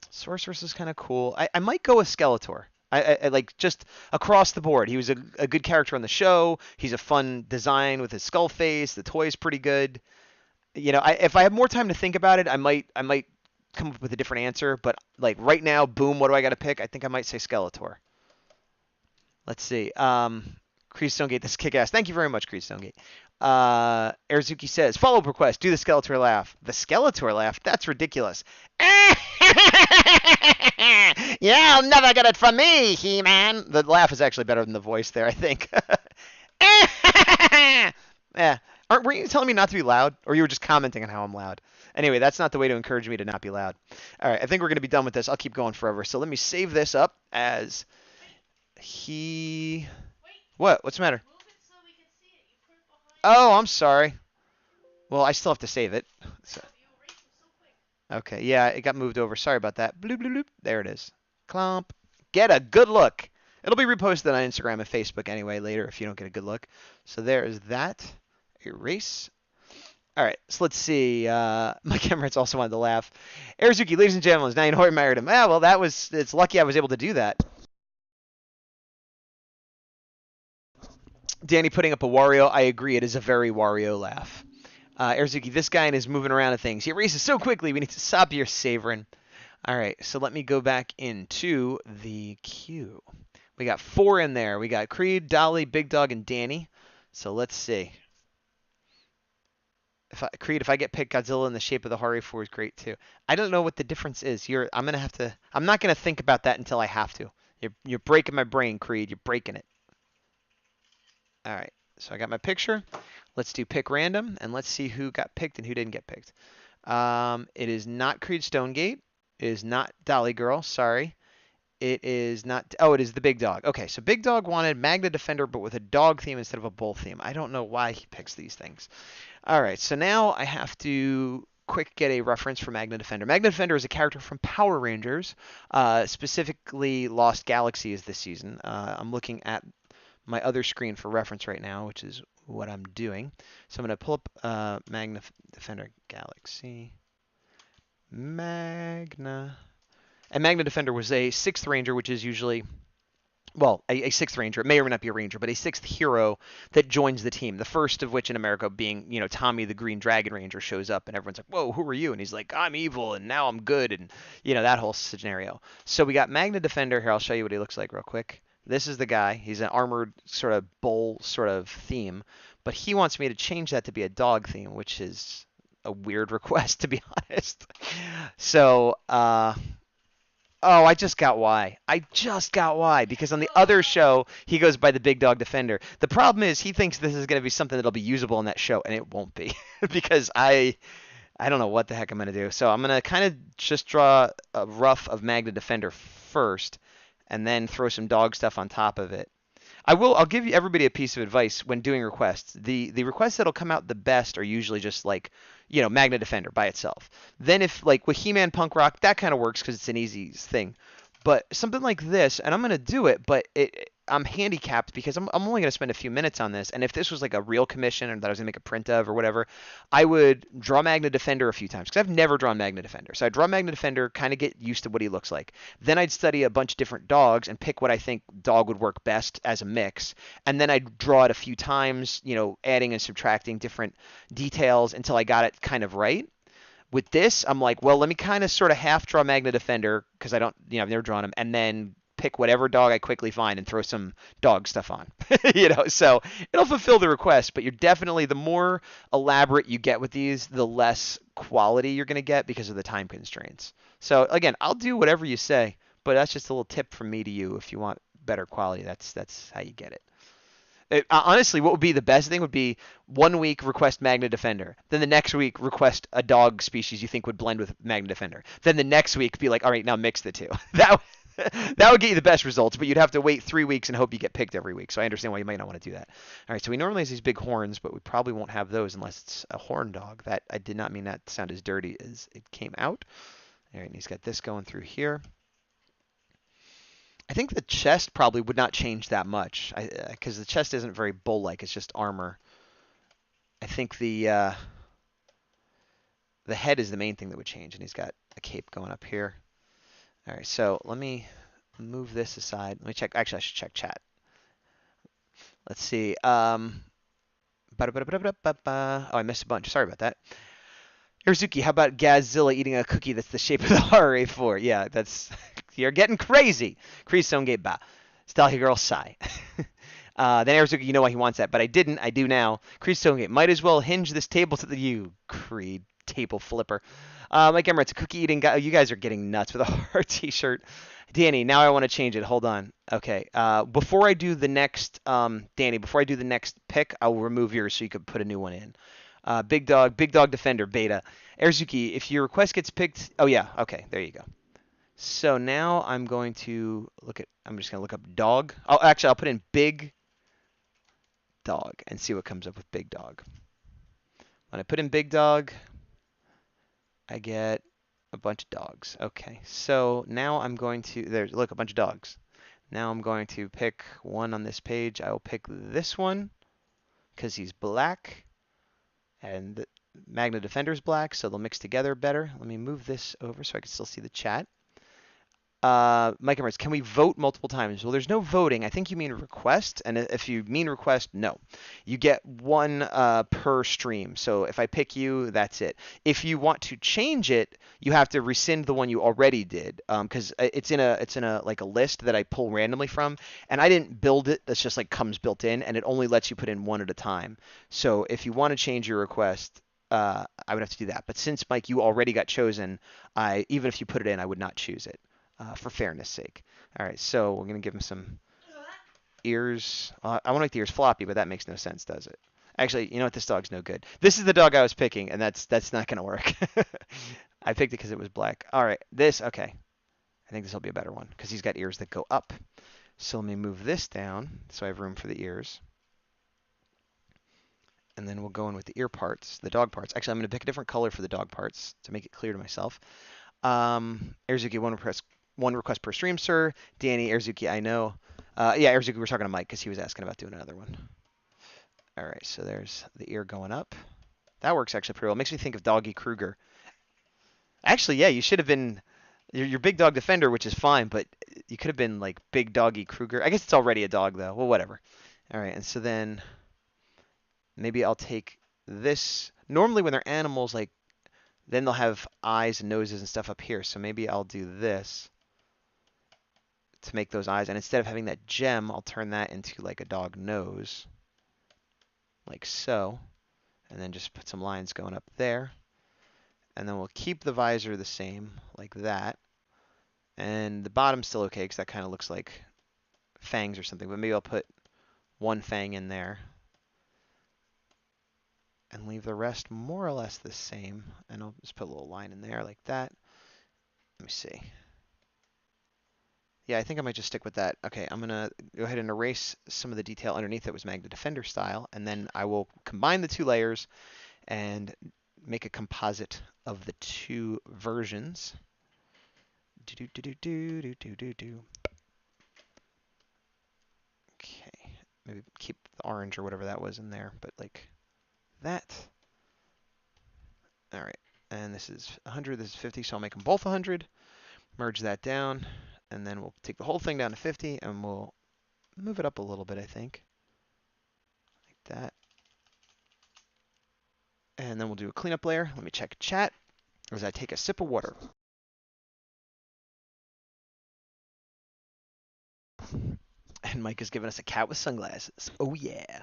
Sorceress is kind of cool. I might go with Skeletor. I like just across the board. He was a good character on the show. He's a fun design with his skull face. The toy's pretty good. You know, if I have more time to think about it, I might come up with a different answer. But like right now, boom, what do I got to pick? I think I might say Skeletor. Let's see. Creed Stonegate, this kick-ass. Thank you very much, Creed Stonegate. Erzuki says, follow-up request, do the Skeletor laugh. The Skeletor laugh? That's ridiculous. You'll never get it from me, He-Man. The laugh is actually better than the voice there, I think. Yeah. Were you telling me not to be loud? Or you were just commenting on how I'm loud? Anyway, that's not the way to encourage me to not be loud. All right, I think we're going to be done with this. I'll keep going forever. So let me save this up as he... What? What's the matter? Move it so we can see it. You put it behind. Oh, I'm sorry. Well, I still have to save it. So. Okay, yeah, it got moved over. Sorry about that. Bloop, bloop, bloop. There it is. Clomp. Get a good look. It'll be reposted on Instagram and Facebook anyway later if you don't get a good look. So there is that. Erase. All right, so let's see. My camera's also wanted to laugh. Erzuki, ladies and gentlemen, now you know I married him. Ah, well, it's lucky I was able to do that. Danny putting up a Wario. I agree. It is a very Wario laugh. Erzuki, this guy is moving around to things. He races so quickly, we need to stop here, Saverin. All right, so let me go back into the queue. We got 4 in there. We got Creed, Dolly, Big Dog, and Danny. So let's see. Creed, if I get picked, Godzilla in the shape of the Hari 4 is great too. I don't know what the difference is. I'm gonna have to. I'm not gonna think about that until I have to. You're breaking my brain, Creed. You're breaking it. All right. So I got my picture. Let's do pick random and let's see who got picked and who didn't get picked. It is not Creed Stonegate. It is not Dolly Girl. Sorry. It is not. Oh, it is the Big Dog. Okay, so Big Dog wanted Magna Defender, but with a dog theme instead of a bull theme. I don't know why he picks these things. All right, so now I have to quick get a reference for Magna Defender. Magna Defender is a character from Power Rangers, specifically Lost Galaxy is this season. I'm looking at my other screen for reference right now, which is what I'm doing. So I'm going to pull up Magna Defender Galaxy. Magna. And Magna Defender was a 6th Ranger, which is usually, well, a 6th Ranger. It may or may not be a Ranger, but a 6th hero that joins the team. The first of which in America being, Tommy the Green Dragon Ranger shows up and everyone's like, whoa, who are you? And he's like, I'm evil and now I'm good. And, that whole scenario. So we got Magna Defender. Here, I'll show you what he looks like real quick. This is the guy. He's an armored sort of bull sort of theme. But he wants me to change that to be a dog theme, which is a weird request, to be honest. So, oh, I just got why. Because on the other show, he goes by the Big Dog Defender. The problem is he thinks this is going to be something that'll be usable in that show, and it won't be. Because I don't know what the heck I'm going to do. So I'm going to kind of just draw a rough of Magna Defender first, and then throw some dog stuff on top of it. I'll give you everybody a piece of advice when doing requests. The requests that'll come out the best are usually just like, Magna Defender by itself. Then if like with He-Man Punk Rock, that kind of works because it's an easy thing. But something like this, and I'm gonna do it, but I'm handicapped because I'm only gonna spend a few minutes on this. And if this was like a real commission or that I was gonna make a print of or whatever, I would draw Magna Defender a few times because I've never drawn Magna Defender. So I draw Magna Defender, kind of get used to what he looks like. Then I'd study a bunch of different dogs and pick what I think dog would work best as a mix. And then I'd draw it a few times, adding and subtracting different details until I got it kind of right. With this, I'm like, well, let me kind of sort of half draw Magna Defender because I don't, I've never drawn him, and then pick whatever dog I quickly find and throw some dog stuff on. So it'll fulfill the request, but you're definitely, the more elaborate you get with these, the less quality you're going to get because of the time constraints. So again, I'll do whatever you say, but that's just a little tip from me to you. If you want better quality, that's how you get it. Honestly, what would be the best thing would be 1 week request Magna Defender. Then the next week request a dog species you think would blend with Magna Defender. Then the next week be like, all right, now mix the two. That would get you the best results, but you'd have to wait 3 weeks and hope you get picked every week. So I understand why you might not want to do that. All right, so we normally have these big horns, but we probably won't have those unless it's a horn dog. That I did not mean that to sound as dirty as it came out. All right, and he's got this going through here. I think the chest probably would not change that much because the chest isn't very bull-like. It's just armor. I think the head is the main thing that would change, and he's got a cape going up here. All right, so let me move this aside. Let me check. Actually, I should check chat. Let's see. Oh, I missed a bunch. Sorry about that. Irizuki, how about Gazilla eating a cookie that's the shape of the RA4? Yeah, that's... You're getting crazy. Crease Stonegate Ba. Stalky Girl Sigh. Then Irizuki, you know why he wants that, but I didn't. I do now. Crease Stonegate, might as well hinge this table to the you, Creed. Table flipper. Mike Emirates, a cookie eating guy. Oh, you guys are getting nuts with a heart t-shirt. Danny, now I want to change it. Hold on. Okay. Before I do the next, Danny, before I do the next pick, I'll remove yours so you could put a new one in. Big Dog Defender, Beta. Erzuki, if your request gets picked... Oh, yeah. Okay, there you go. So now I'm going to I'm just going to look up dog. Oh, actually, I'll put in Big Dog and see what comes up with Big Dog. When I put in Big Dog, I get a bunch of dogs. Okay, so now I'm going to... Look, a bunch of dogs. Now I'm going to pick one on this page. I will pick this one because he's black. And Magna Defender's black, so they'll mix together better. Let me move this over so I can still see the chat. Mike Emirates, can we vote multiple times? Well, there's no voting. I think you mean request, and if you mean request, no. You get one per stream. So if I pick you, that's it. If you want to change it, you have to rescind the one you already did, because it's in a like a list that I pull randomly from, and I didn't build it. That's just like comes built in, and it only lets you put in one at a time. So if you want to change your request, I would have to do that. But since Mike, you already got chosen, even if you put it in, I would not choose it for fairness sake. All right, so we're going to give him some ears. I want to make the ears floppy, but that makes no sense, does it? Actually, you know what? This dog's no good. This is the dog I was picking, and that's not going to work. I picked it because it was black. All right, okay. I think this will be a better one because he's got ears that go up. So let me move this down so I have room for the ears. And then we'll go in with the ear parts, the dog parts. Actually, I'm going to pick a different color for the dog parts to make it clear to myself. Airzuki, one request per stream, sir. Danny, Airzuki, I know. Yeah, Airzuki, we're talking to Mike because he was asking about doing another one. All right, so there's the ear going up. That works actually pretty well. It makes me think of Doggy Kruger. Actually, yeah, you should have been your big dog defender, which is fine, but you could have been like Big Doggy Kruger. I guess it's already a dog though. Well, whatever. All right, and so then maybe I'll take this. Normally when they're animals, like then they'll have eyes and noses and stuff up here. So maybe I'll do this to make those eyes. And instead of having that gem, I'll turn that into like a dog nose, like so. And then just put some lines going up there. And then we'll keep the visor the same, like that. And the bottom's still okay, because that kind of looks like fangs or something. But maybe I'll put one fang in there. And leave the rest more or less the same. And I'll just put a little line in there like that. Let me see. Yeah, I think I might just stick with that. Okay, I'm going to go ahead and erase some of the detail underneath that was Magna Defender style, and then I will combine the two layers and make a composite of the two versions. Okay, maybe keep the orange or whatever that was in there, but like that. All right, and this is 100, this is 50, so I'll make them both 100. Merge that down, and then we'll take the whole thing down to 50, and we'll move it up a little bit, I think. Like that. And then we'll do a cleanup layer. Let me check chat as I take a sip of water. And Mike has given us a cat with sunglasses. Oh, yeah.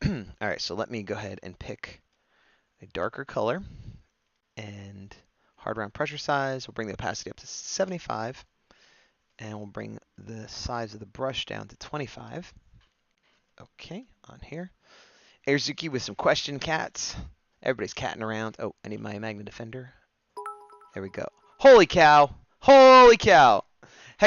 All right, so let me go ahead and pick a darker color. And hard round pressure size. We'll bring the opacity up to 75. And we'll bring the size of the brush down to 25. Okay, on here. Airzuki with some question cats. Everybody's catting around. Oh, I need my Magna Defender. There we go. Holy cow! Holy cow! Oh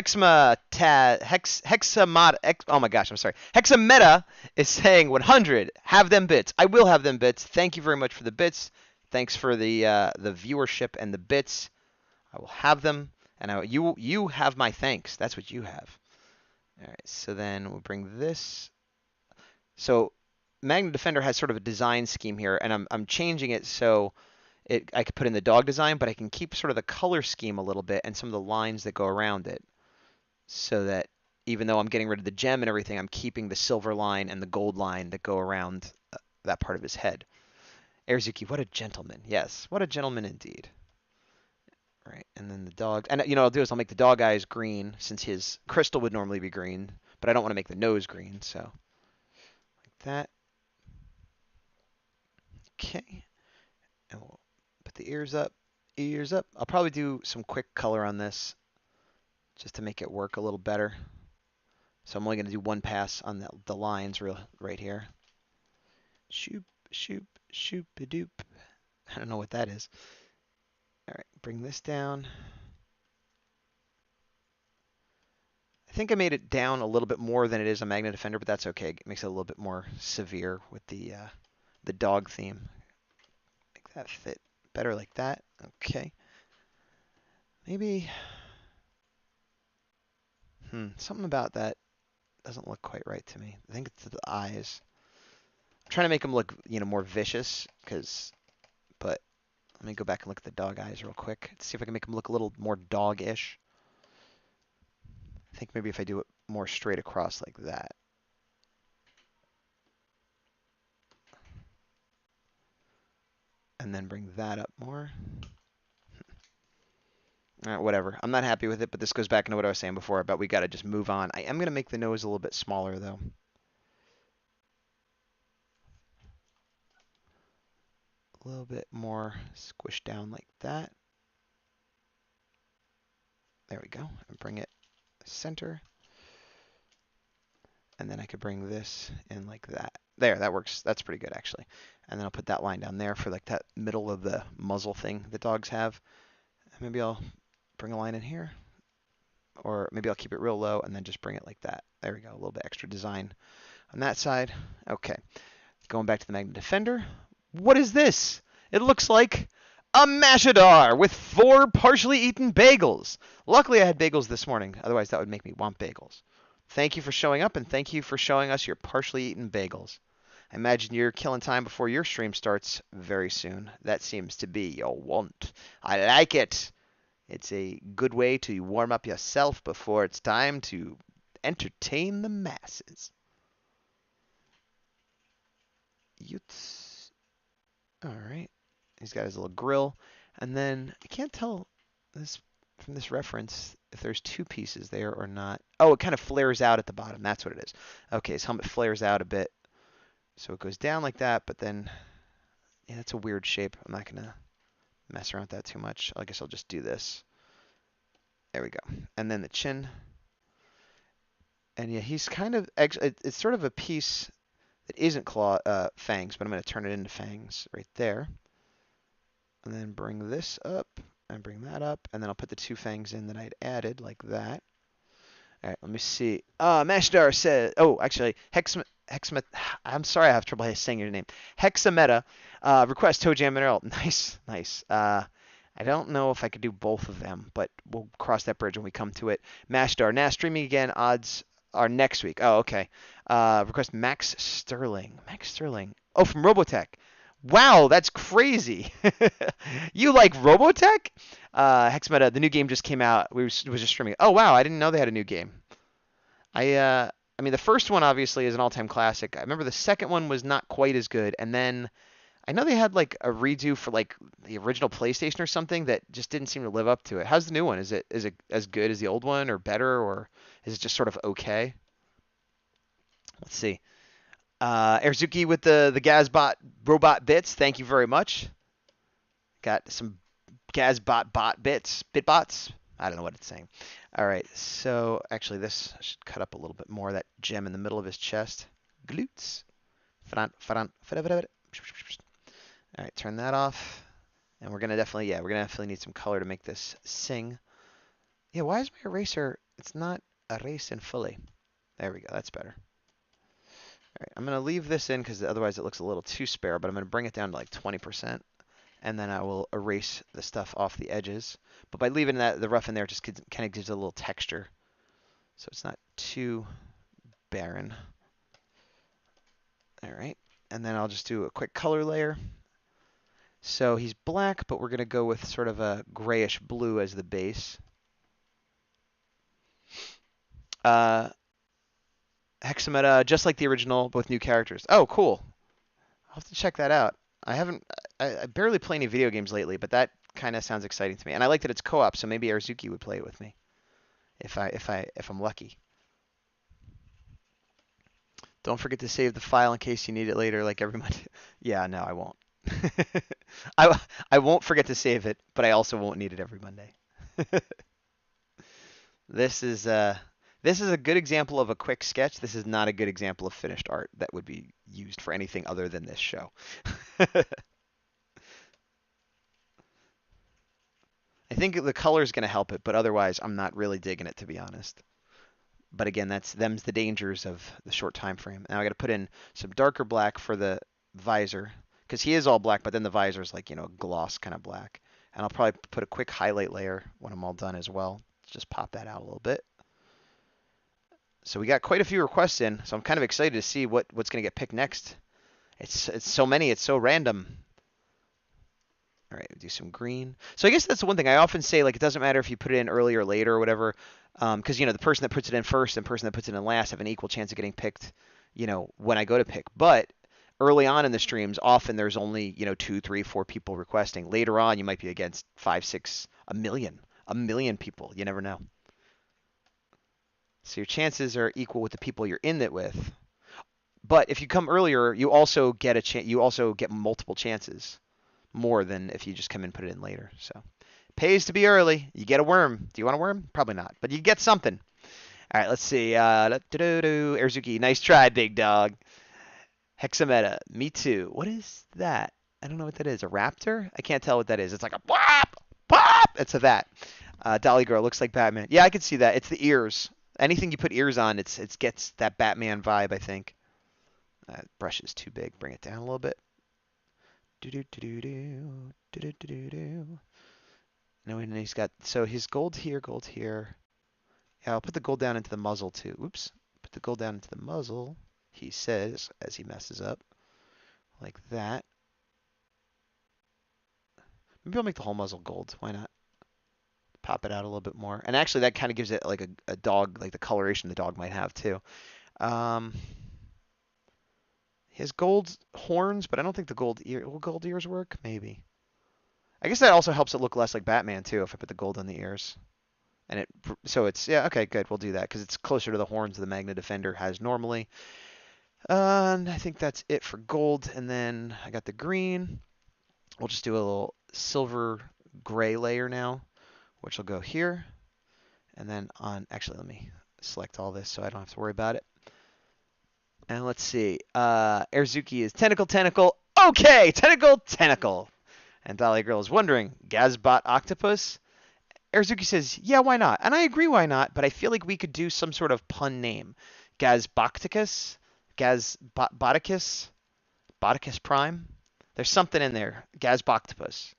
my gosh, I'm sorry. Hexameta is saying 100. Have them bits. I will have them bits. Thank you very much for the bits. Thanks for the viewership and the bits. I will have them, and you have my thanks. That's what you have. All right. So then we'll bring this. So Magna Defender has sort of a design scheme here, and I'm changing it so I could put in the dog design, but I can keep sort of the color scheme a little bit and some of the lines that go around it, so that even though I'm getting rid of the gem and everything, I'm keeping the silver line and the gold line that go around that part of his head. Airzuki, what a gentleman. Yes, what a gentleman indeed. All right, and then the dog. And you know what I'll do is I'll make the dog eyes green, since his crystal would normally be green, but I don't want to make the nose green, so like that. Okay, and we'll put the ears up. Ears up. I'll probably do some quick color on this just to make it work a little better. So I'm only going to do one pass on the lines right here. Shoop, shoop, shoop-a-doop. I don't know what that is. All right, bring this down. I think I made it down a little bit more than it is a Magna Defender, but that's okay. It makes it a little bit more severe with the dog theme. Make that fit better like that. Okay. Maybe something about that doesn't look quite right to me. I think it's the eyes. I'm trying to make them look, more vicious, but let me go back and look at the dog eyes real quick. See if I can make them look a little more dog-ish. think maybe if I do it more straight across like that. And then bring that up more. Whatever. I'm not happy with it, but this goes back into what I was saying before about we got to just move on. I am going to make the nose a little bit smaller, though. A little bit more squished down like that. There we go. And bring it center. And then I could bring this in like that. There, that works. That's pretty good, actually. And then I'll put that line down there for like that middle of the muzzle thing that dogs have. And maybe I'll bring a line in here. Or maybe I'll keep it real low and then just bring it like that. There we go. A little bit extra design on that side. Okay. Going back to the Magna Defender. What is this? It looks like a Mashadar with 4 partially eaten bagels. Luckily, I had bagels this morning. Otherwise, that would make me want bagels. Thank you for showing up, and thank you for showing us your partially eaten bagels. I imagine you're killing time before your stream starts very soon. That seems to be your want. I like it. It's a good way to warm up yourself before it's time to entertain the masses. Yutz. All right. He's got his little grill. And then I can't tell this from this reference if there's 2 pieces there or not. Oh, it kind of flares out at the bottom. That's what it is. Okay, his helmet flares out a bit. So it goes down like that, but then, yeah, that's a weird shape. I'm not going to mess around with that too much. I guess I'll just do this. There we go. And then the chin. And yeah, he's kind of, it's sort of a piece that isn't fangs, but I'm going to turn it into fangs right there. And then bring this up and bring that up. And then I'll put the 2 fangs in that I'd added like that. All right, let me see. Mashdar says, oh, actually, Hexamet, I'm sorry I have trouble saying your name. Hexameta, request Toe Jam Mineral. Nice, nice. I don't know if I could do both of them, but we'll cross that bridge when we come to it. Mashdar, now streaming again, odds are next week. Oh, okay. Request Max Sterling. Max Sterling. Oh, from Robotech. Wow, that's crazy. You like Robotech? Hexmeta, the new game just came out. Was just streaming. Oh, wow, I didn't know they had a new game. I mean, the first one obviously is an all-time classic. I remember the second one was not quite as good, and then I know they had like a redo for like the original PlayStation or something that just didn't seem to live up to it. How's the new one? Is it as good as the old one or better, or is it just sort of okay? Let's see. Erzuki with the Gazbot robot bits. Thank you very much. Got some Gazbot bitbots. I don't know what it's saying. All right, so actually this I should cut up a little bit more. That gem in the middle of his chest. Glutes. All right, turn that off. And we're gonna definitely need some color to make this sing. Yeah, why is my eraser? It's not erasing fully. There we go. That's better. All right, I'm going to leave this in because otherwise it looks a little too spare, but I'm going to bring it down to like 20%, and then I will erase the stuff off the edges. But by leaving the rough in there, it just kind of gives it a little texture, so it's not too barren. All right, and then I'll just do a quick color layer. So he's black, but we're going to go with sort of a grayish blue as the base. Hexameta, just like the original, both new characters. Oh, cool. I'll have to check that out. I barely play any video games lately, but that kind of sounds exciting to me. And I like that it's co-op, so maybe Arzuki would play it with me if I'm lucky. Don't forget to save the file in case you need it later, like everyone. Yeah, no, I won't. I won't forget to save it, but I also won't need it every Monday. This is a good example of a quick sketch. This is not a good example of finished art that would be used for anything other than this show. I think the color is going to help it, but otherwise I'm not really digging it, to be honest. But again, them's the dangers of the short time frame. Now I got to put in some darker black for the visor, because he is all black, but then the visor is like, gloss kind of black. And I'll probably put a quick highlight layer when I'm all done as well. Just pop that out a little bit. So we got quite a few requests in, so I'm kind of excited to see what's going to get picked next. It's so many, it's so random. All right, do some green. So I guess that's the one thing I often say, like, it doesn't matter if you put it in early or later or whatever. Because the person that puts it in first and the person that puts it in last have an equal chance of getting picked, when I go to pick. But early on in the streams, often there's only, 2, 3, 4 people requesting. Later on, you might be against 5, 6, a million people. You never know. So your chances are equal with the people you're in it with. But if you come earlier, you also get a chance. You also get multiple chances, more than if you just come and put it in later. So pays to be early. You get a worm. Do you want a worm? Probably not, but you get something. All right, let's see. Erzuki, nice try, big dog. Hexameta, me too. What is that? I don't know what that is. A raptor? I can't tell what that is. It's like a pop, pop. It's a that. Dolly Girl looks like Batman. Yeah, I can see that. It's the ears. Anything you put ears on, it gets that Batman vibe, I think. That brush is too big. Bring it down a little bit. Do do do do do do do do do. No, and he's got his gold here, gold here. Yeah, I'll put the gold down into the muzzle too. Oops. Put the gold down into the muzzle, he says, as he messes up. Like that. Maybe I'll make the whole muzzle gold. Why not? Pop it out a little bit more. And actually, that kind of gives it like a dog, like the coloration the dog might have too. He has gold horns, but I don't think the gold ears work? Maybe. I guess that also helps it look less like Batman too if I put the gold on the ears. And yeah, okay, good. We'll do that because it's closer to the horns the Magna Defender has normally. And I think that's it for gold. And then I got the green. We'll just do a little silver gray layer now, which will go here. And then actually, let me select all this so I don't have to worry about it. And let's see. Erzuki is tentacle. Okay, tentacle. And Dolly Girl is wondering, Gazbot octopus? Erzuki says, yeah, why not? And I agree, why not? But I feel like we could do some sort of pun name. Gazbocticus? Gazboticus? Boticus Prime? There's something in there. Gazboctopus.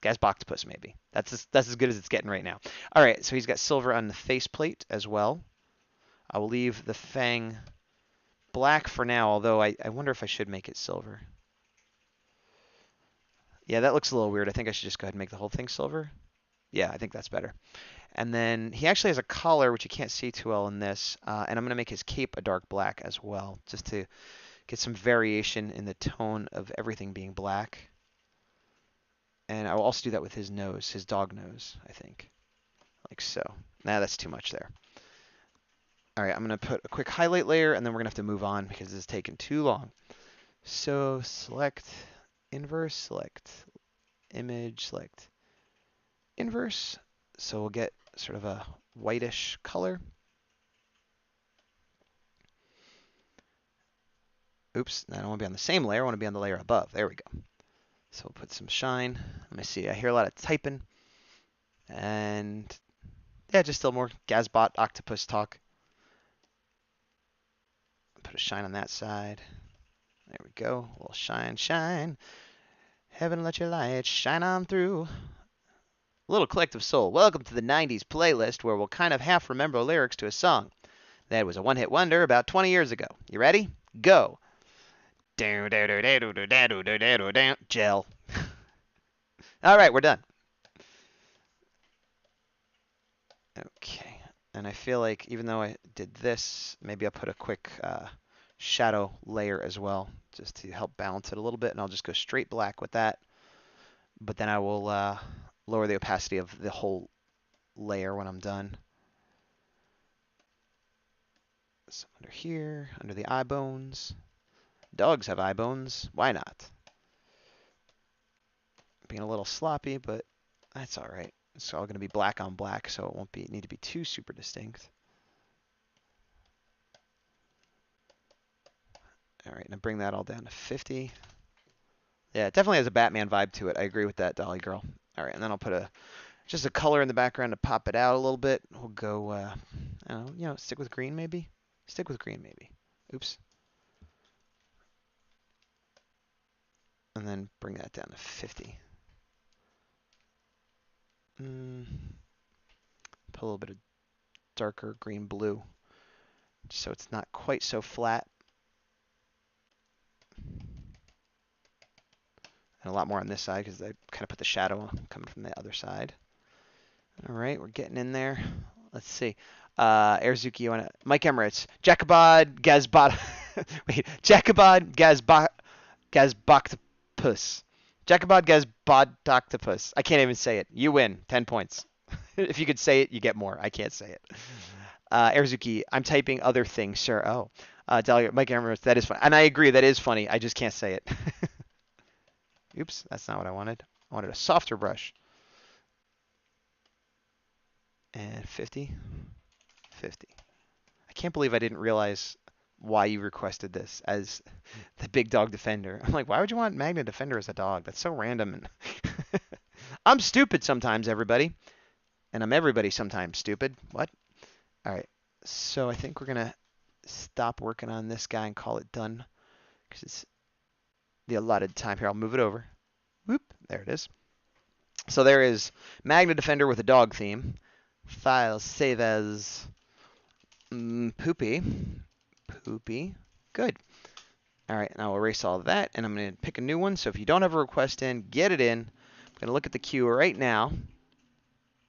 Gazboctopus, maybe. That's as good as it's getting right now. All right, so he's got silver on the faceplate as well. I will leave the fang black for now, although I wonder if I should make it silver. Yeah, that looks a little weird. I think I should just go ahead and make the whole thing silver. Yeah, I think that's better. And then he actually has a collar, which you can't see too well in this. And I'm going to make his cape a dark black as well, just to get some variation in the tone of everything being black. And I will also do that with his nose, his dog nose, I think. Like so. Nah, that's too much there. All right, I'm going to put a quick highlight layer, and then we're going to have to move on because it's taken too long. So select inverse, select image, select inverse. So we'll get sort of a whitish color. Oops, I don't want to be on the same layer. I want to be on the layer above. There we go. So we'll put some shine. Let me see. I hear a lot of typing. And yeah, just still more Gazbot octopus talk. Put a shine on that side. There we go. A little shine, shine. Heaven, let your light shine on through. Little Collective Soul, welcome to the 90s playlist where we'll kind of half remember lyrics to a song that was a one-hit wonder about 20 years ago. You ready? Go. Gel. All right, we're done. Okay, and I feel like even though I did this, maybe I'll put a quick shadow layer as well, just to help balance it a little bit, and I'll just go straight black with that. But then I will lower the opacity of the whole layer when I'm done. So under here, under the eye bones. Dogs have eye bones. Why not? Being a little sloppy, but that's all right. It's all going to be black on black, so it won't need to be too super distinct. All right, now bring that all down to 50. Yeah, it definitely has a Batman vibe to it. I agree with that, Dolly Girl. All right, and then I'll put just a color in the background to pop it out a little bit. We'll go, I don't know, stick with green maybe? Stick with green maybe. Oops. And then bring that down to 50. Put a little bit of darker green blue so it's not quite so flat. And a lot more on this side because I kind of put the shadow coming from the other side. All right, we're getting in there. Let's see. Airzuki, you wanna Mike Emirates, Jacobod, Gazbot. Wait, Jacobod, Gazboctopus. Jacobod, Gazbodoctopus. I can't even say it. You win. 10 points. If you could say it, you get more. I can't say it. Airzuki, I'm typing other things, sir. Oh. Dahlia, Mike Emirates, that is funny. And I agree, that is funny. I just can't say it. Oops, that's not what I wanted. I wanted a softer brush. And 50. 50. I can't believe I didn't realize why you requested this as the big dog defender. I'm like, why would you want Magna Defender as a dog? That's so random. And I'm stupid sometimes, everybody. And I'm everybody sometimes stupid. What? All right. So I think we're going to stop working on this guy and call it done because it's the allotted time here. I'll move it over. Whoop. There it is. So there is Magna Defender with a dog theme. File save as Poopy. Poopy. Good. All right, now I'll erase all of that, and I'm going to pick a new one. So if you don't have a request in, get it in. I'm going to look at the queue right now.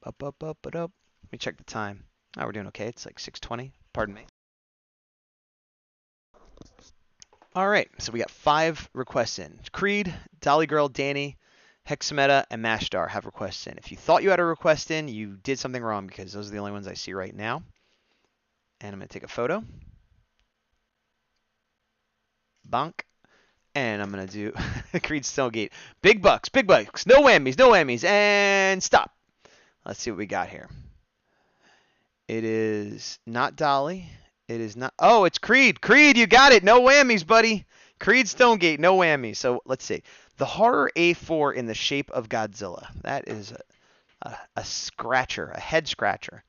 Let me check the time. Oh, we're doing okay. It's like 6:20. Pardon me. All right, so we got 5 requests in. Creed, Dolly Girl, Danny, Hexameta, and Mashdar have requests in. If you thought you had a request in, you did something wrong because those are the only ones I see right now. And I'm going to take a photo. Bonk. And I'm going to do Creed Stonegate. Big bucks, no whammies, and stop. Let's see what we got here. It is not Dolly. It is not. Oh, it's Creed. Creed, you got it. No whammies, buddy. Creed Stonegate, no whammies. So let's see. The horror A4 in the shape of Godzilla. That is a scratcher, a head scratcher.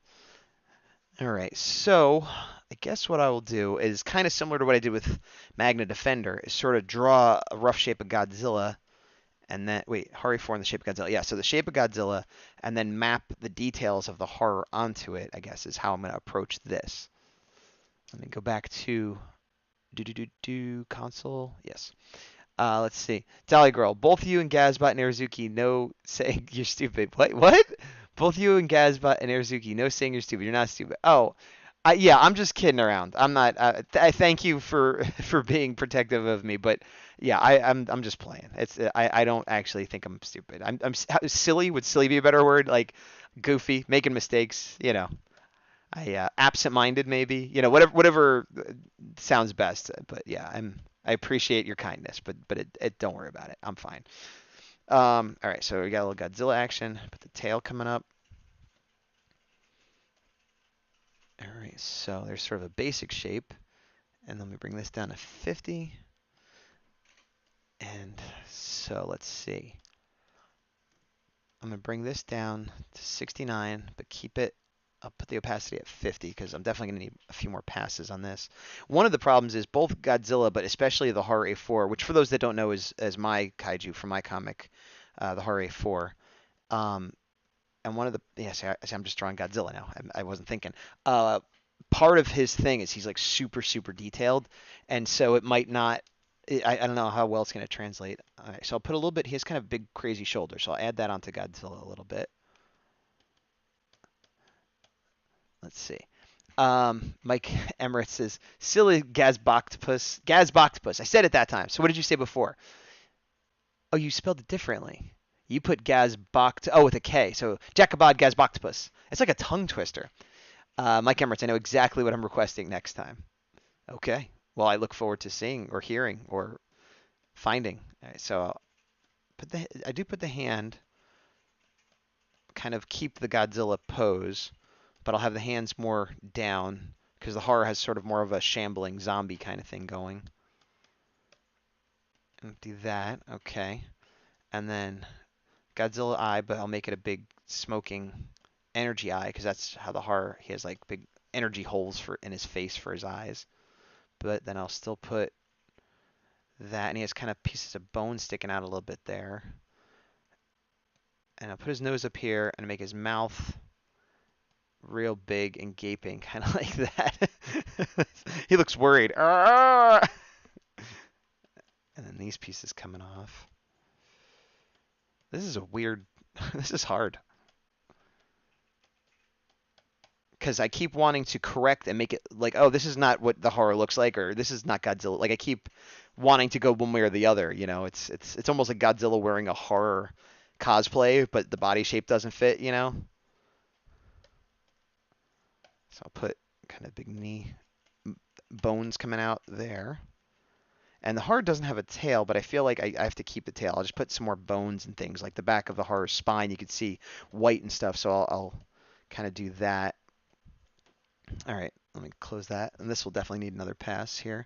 All right, so I guess what I will do is kind of similar to what I did with Magna Defender, is sort of draw a rough shape of Godzilla, and then, wait, horror 4 in the shape of Godzilla. Yeah, so the shape of Godzilla, and then map the details of the horror onto it, I guess, is how I'm going to approach this. Let me go back to console. Yes. Let's see. Dolly Girl, both you and Gazbot and Airzuki know saying you're stupid. What? Both you and Gazbot and Airzuki know saying you're stupid. You're not stupid. Oh, yeah, I'm just kidding around. I'm not. I thank you for being protective of me, but yeah, I'm just playing. It's I don't actually think I'm stupid. I'm silly. Would silly be a better word? Like goofy, making mistakes. You know. Absent-minded maybe, whatever sounds best. But yeah, I appreciate your kindness, but it don't worry about it. I'm fine. All right, so we got a little Godzilla action. Put the tail coming up. All right, so there's sort of a basic shape, and let me bring this down to 50. And so let's see. I'm gonna bring this down to 69, but keep it. I'll put the opacity at 50 because I'm definitely going to need a few more passes on this. One of the problems is both Godzilla, but especially the Horror A4, which for those that don't know is my kaiju from my comic, the Horror A4. And one of the, yes, I'm just drawing Godzilla now. I wasn't thinking. Part of his thing is he's like super, super detailed. And so it might not, I don't know how well it's going to translate. All right, so I'll put a little bit, he has kind of big, crazy shoulders. So I'll add that onto Godzilla a little bit. Let's see. Mike Emirates says, silly Gazboctopus. Gazboctopus. I said it that time. So what did you say before? Oh, you spelled it differently. You put Gazboct, oh, with a K. So Jacobod Gazboctopus. It's like a tongue twister. Mike Emirates, I know exactly what I'm requesting next time. Okay. Well, I look forward to seeing or hearing or finding. All right, so I do put the hand, kind of keep the Godzilla pose, but I'll have the hands more down because the horror has sort of more of a shambling zombie kind of thing going. And do that, okay. And then Godzilla eye, but I'll make it a big smoking energy eye because that's how the horror, he has like big energy holes in his face for his eyes. But then I'll still put that, and he has kind of pieces of bone sticking out a little bit there. And I'll put his nose up here and make his mouth real big and gaping, kind of like that. He looks worried. And then these pieces coming off. This is a weird, this is hard. because I keep wanting to correct and make it like, oh, this is not what the horror looks like, or this is not Godzilla. Like I keep wanting to go one way or the other. You know, it's almost like Godzilla wearing a horror cosplay, but the body shape doesn't fit. You know, so I'll put kind of big knee bones coming out there. And the horror doesn't have a tail, but I feel like I have to keep the tail. I'll just put some more bones and things, like the back of the horror's spine. You can see white and stuff, so I'll kind of do that. All right, let me close that. And this will definitely need another pass here.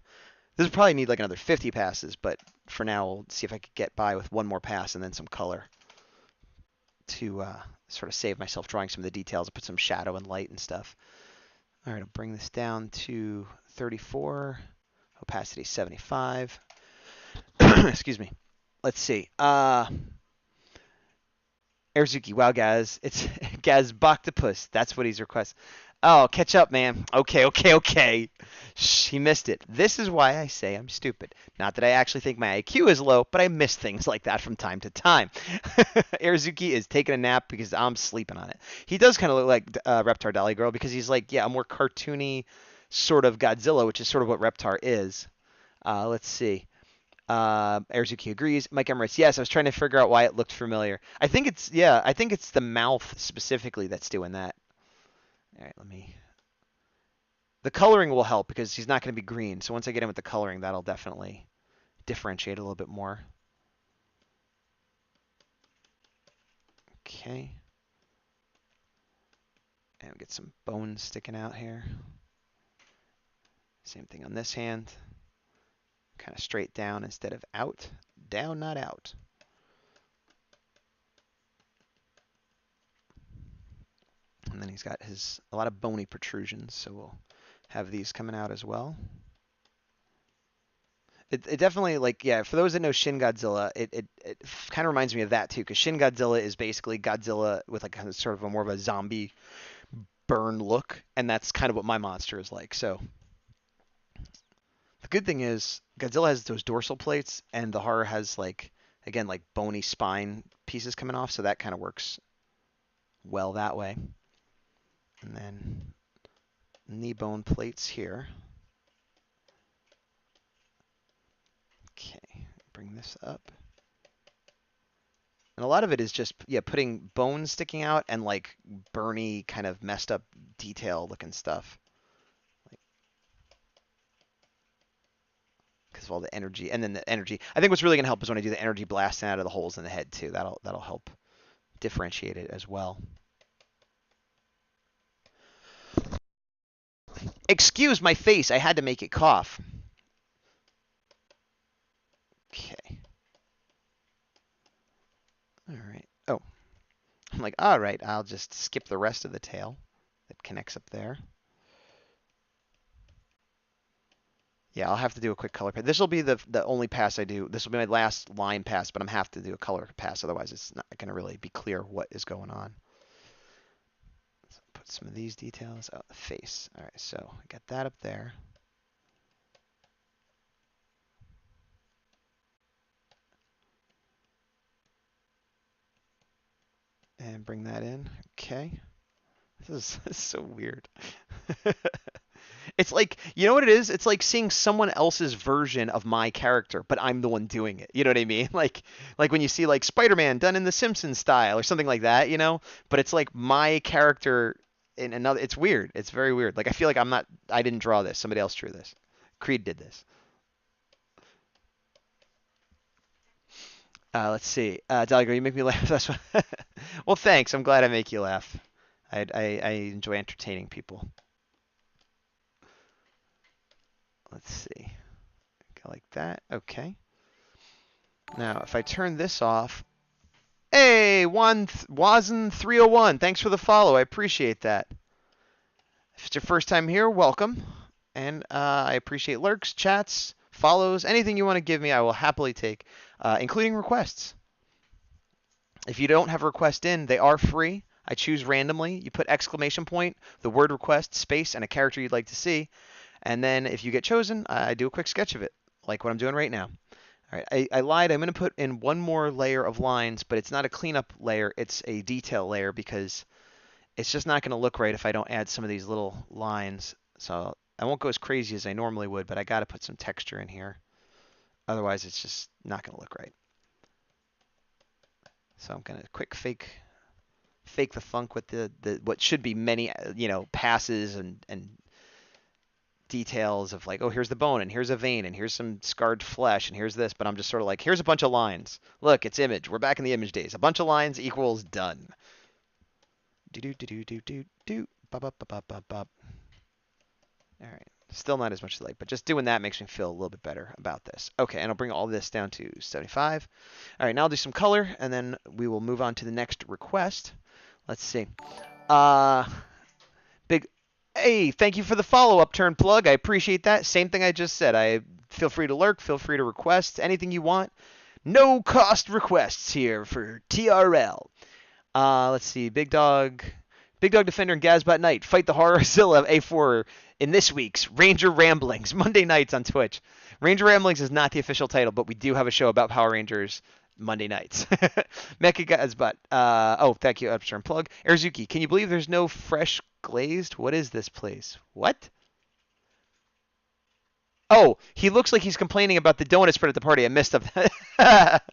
This will probably need like another 50 passes, but for now, we'll see if I could get by with one more pass and then some color to sort of save myself drawing some of the details and put some shadow and light and stuff. All right, I'll bring this down to 34, opacity 75. Excuse me. Let's see. Airzuki, wow, Gaz. It's Gazboctopus. That's what he's requesting. Oh, catch up, man. Okay. Shh, he missed it. This is why I say I'm stupid. Not that I actually think my IQ is low, but I miss things like that from time to time. Airzuki is taking a nap because I'm sleeping on it. He does kind of look like Reptar Dolly Girl because he's like, yeah, a more cartoony sort of Godzilla, which is sort of what Reptar is. Let's see. Airzuki agrees. Mike Emirates, yes, I was trying to figure out why it looked familiar. I think it's the mouth specifically that's doing that. All right, the coloring will help because he's not going to be green. So once I get in with the coloring, that'll definitely differentiate a little bit more. Okay. And we get some bones sticking out here. Same thing on this hand. Kind of straight down instead of out. Down, not out. And then he's got a lot of bony protrusions, so we'll have these coming out as well. It definitely, like, yeah, for those that know Shin Godzilla, it kind of reminds me of that too, because Shin Godzilla is basically Godzilla with like a sort of a more of a zombie burn look, and that's kind of what my monster is like. So the good thing is Godzilla has those dorsal plates, and the horror has like, again, like bony spine pieces coming off, so that kind of works well that way. And then knee bone plates here. Okay, bring this up. And a lot of it is just, yeah, putting bones sticking out and like burny kind of messed up detail looking stuff. Because of all the energy. And then the energy. I think what's really going to help is when I do the energy blasting out of the holes in the head too. That'll help differentiate it as well. Excuse my face. I had to make it cough. Okay. All right. Oh. I'm like, all right, I'll just skip the rest of the tail that connects up there. Yeah, I'll have to do a quick color pass. This will be the only pass I do. This will be my last line pass, but I'm have to do a color pass. Otherwise, it's not going to really be clear what is going on. So put some of these details out the face. All right, so I got that up there. And bring that in. Okay. This is so weird. It's like, you know what it is? It's like seeing someone else's version of my character, but I'm the one doing it. You know what I mean? Like when you see like Spider-Man done in the Simpsons style or something like that, you know? But it's like my character in another. It's weird. It's very weird. Like I feel like I didn't draw this. Somebody else drew this. Creed did this. Let's see. Daligo, you make me laugh. That's what. Well, thanks. I'm glad I make you laugh. I enjoy entertaining people. Let's see. Go like that. Okay. Now, if I turn this off. Hey, Wazen301. Thanks for the follow. I appreciate that. If it's your first time here, welcome. And I appreciate lurks, chats, follows, anything you want to give me, I will happily take, including requests. If you don't have a request in, they are free. I choose randomly. You put exclamation point, the word request, space, and a character you'd like to see. And then if you get chosen, I do a quick sketch of it, like what I'm doing right now. All right, I lied. I'm going to put in one more layer of lines, but it's not a cleanup layer. It's a detail layer because It's just not going to look right if I don't add some of these little lines. So I won't go as crazy as I normally would, but I got to put some texture in here. Otherwise, it's just not going to look right. So I'm going to quick fake the funk with the what should be many, passes and details of like, oh, here's the bone and here's a vein and here's some scarred flesh and here's this, but I'm just sort of like, here's a bunch of lines. Look, it's image. We're back in the image days. A bunch of lines equals done. Do do do do do do do. Bop bop bop bop bop bop. All right. Still not as much as I like, but just doing that makes me feel a little bit better about this. Okay, and I'll bring all this down to 75. All right, now I'll do some color, and then we will move on to the next request. Let's see. Big. Hey, thank you for the follow-up turn plug. I appreciate that. Same thing I just said. I feel free to lurk. Feel free to request anything you want. No cost requests here for TRL. Let's see. Big Dog Defender and Gazbot Knight fight the Horrorzilla A4 in this week's Ranger Ramblings, Monday nights on Twitch. Ranger Ramblings is not the official title, but we do have a show about Power Rangers Monday nights. Mecha Gazbot. Thank you, Upstream Plug. Erzuki, can you believe there's no fresh glazed? What is this place? What? Oh, he looks like he's complaining about the donut spread at the party. I missed that.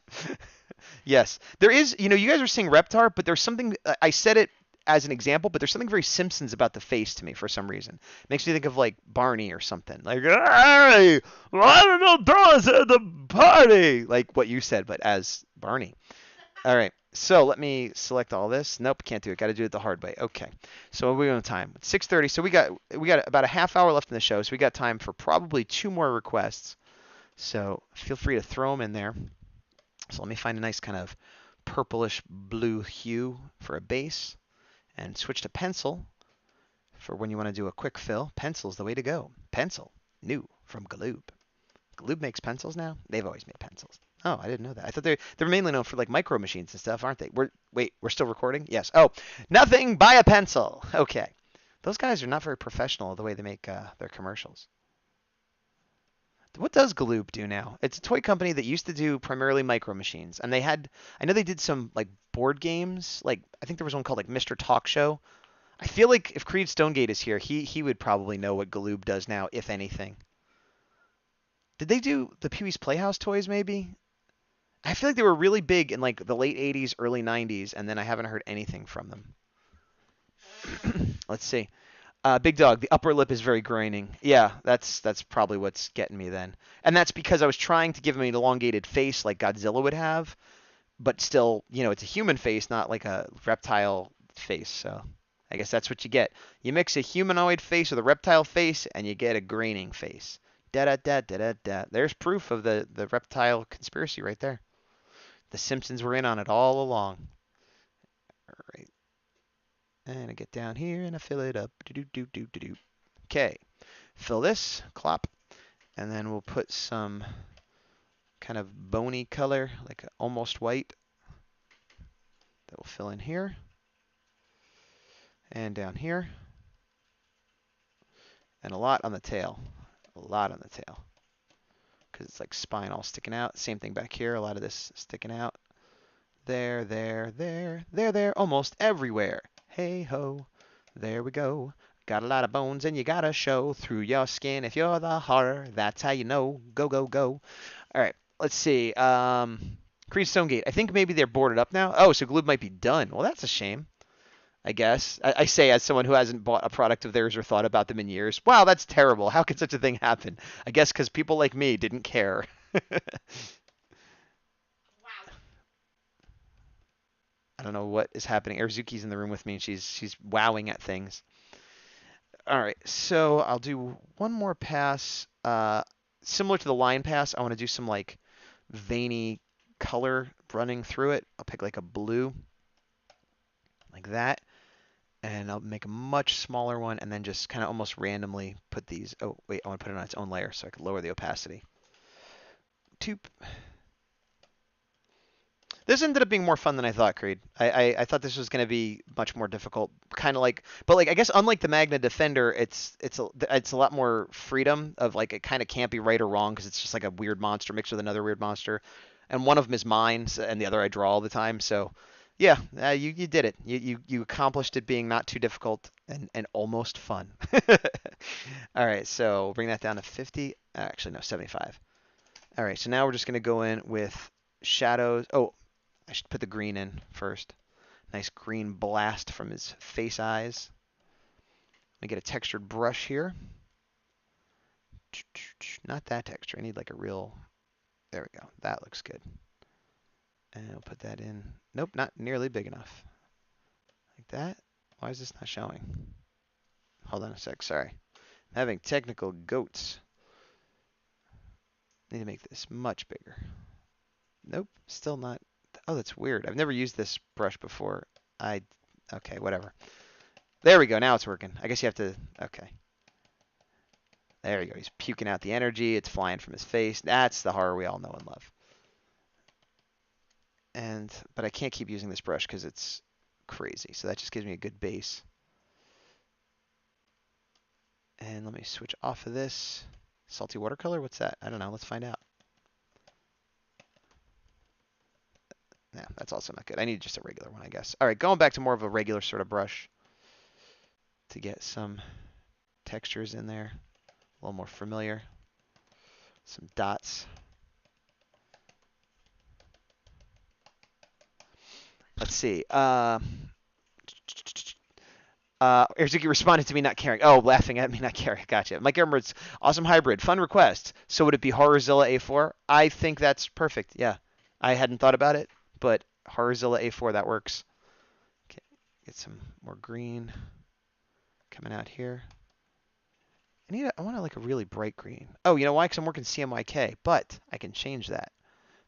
Yes. There is, you guys are seeing Reptar, but there's something, I said it as an example, but there's something very Simpsons about the face to me for some reason. It makes me think of like Barney or something. Like, hey, why don't know donuts at the party? Like what you said, but as Barney. All right. So let me select all this. Nope, can't do it. Got to do it the hard way. Okay. So we're on time. It's 6:30. So we got about a half hour left in the show. So we got time for probably 2 more requests. So feel free to throw them in there. So let me find a nice kind of purplish blue hue for a base and switch to pencil for when you want to do a quick fill. Pencil's the way to go. Pencil, new from Galoob. Galoob makes pencils now? They've always made pencils. Oh, I didn't know that. I thought they're mainly known for like micro machines and stuff, aren't they? We're still recording? Yes. Oh, nothing, buy a pencil. Okay. Those guys are not very professional the way they make their commercials. What does Galoob do now? It's a toy company that used to do primarily micro machines, and I know they did some like board games. Like I think there was one called like Mr. Talk Show. I feel like if Creed Stonegate is here, he would probably know what Galoob does now, if anything. Did they do the Pee-wee's Playhouse toys maybe? I feel like they were really big in like the late 80s, early 90s, and then I haven't heard anything from them. Let's see. Big Dog, the upper lip is very graining. Yeah, that's probably what's getting me then. And that's because I was trying to give him an elongated face like Godzilla would have, but still, it's a human face, not like a reptile face. So I guess that's what you get. You mix a humanoid face with a reptile face, and you get a graining face. Da-da-da-da-da-da. There's proof of the reptile conspiracy right there. The Simpsons were in on it all along. All right. And I get down here and I fill it up. Do-do-do-do-do-do. Okay. Fill this. Clop. And then we'll put some kind of bony color, like almost white. That will fill in here. And down here. And a lot on the tail. A lot on the tail. Because it's like spine all sticking out. Same thing back here. A lot of this sticking out. There, almost everywhere. Hey ho, there we go. Got a lot of bones and you gotta show through your skin. If you're the horror, that's how you know. Go, go, go. All right, let's see. Creed Stonegate. I think maybe they're boarded up now. Oh, so Galoob might be done. Well, that's a shame, I guess. I say as someone who hasn't bought a product of theirs or thought about them in years. Wow, that's terrible. How could such a thing happen? I guess because people like me didn't care. I don't know what is happening. Erzuki's in the room with me, and she's wowing at things. All right, so I'll do one more pass. Similar to the line pass, I want to do some like veiny color running through it. I'll pick like a blue, like that, and I'll make a much smaller one, and then just kind of almost randomly put these. Oh, wait, I want to put it on its own layer so I can lower the opacity. Toop. This ended up being more fun than I thought, Creed. I thought this was going to be much more difficult, kind of like, but like I guess unlike the Magna Defender, it's a lot more freedom of like it kind of can't be right or wrong because it's just like a weird monster mixed with another weird monster, and one of them is mine and the other I draw all the time. So Yeah, you did it. You accomplished it being not too difficult and almost fun. All right, so we'll bring that down to 50. Actually, no, 75. All right, so now we're just going to go in with shadows. Oh, I should put the green in first. Nice green blast from his face eyes. Let me get a textured brush here. Not that texture. I need like a real. There we go. That looks good. And we'll put that in. Nope, not nearly big enough. Like that. Why is this not showing? Hold on a sec. Sorry. I'm having technical goats. Need to make this much bigger. Nope, still not. Oh, that's weird. I've never used this brush before. Okay, whatever. There we go. Now it's working. I guess you have to. Okay. There you go. He's puking out the energy. It's flying from his face. That's the horror we all know and love. But I can't keep using this brush because it's crazy. So that just gives me a good base. And let me switch off of this. Salty watercolor? What's that? I don't know. Let's find out. Yeah, that's also not good. I need just a regular one, I guess. All right, going back to more of a regular sort of brush to get some textures in there. A little more familiar. Some dots. Let's see. Erzuki responded to me not caring. Oh, laughing at me not caring. Gotcha. Mike Emerald's awesome hybrid. Fun request. So would it be Horrorzilla A4? I think that's perfect. Yeah. I hadn't thought about it, but Horrorzilla A4, that works. Okay. Get some more green coming out here. I want like a really bright green. Oh, you know why? Because I'm working CMYK, but I can change that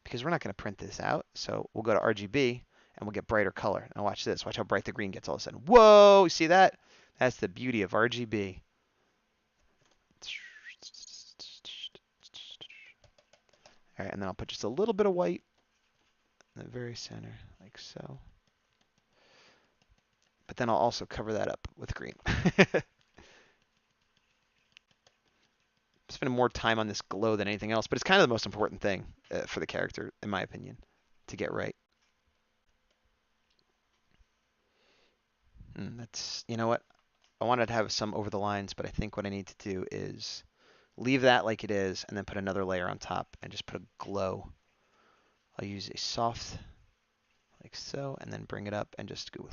because we're not going to print this out. So we'll go to RGB and we'll get brighter color. Now watch this. Watch how bright the green gets all of a sudden. Whoa, you see that? That's the beauty of RGB. All right, and then I'll put just a little bit of white in the very center, like so. But then I'll also cover that up with green. Spending more time on this glow than anything else, but it's kind of the most important thing for the character, in my opinion, to get right. That's, you know what? I wanted to have some over the lines, but I think what I need to do is leave that like it is and then put another layer on top and just put a glow. I'll use a soft like so and then bring it up and just go.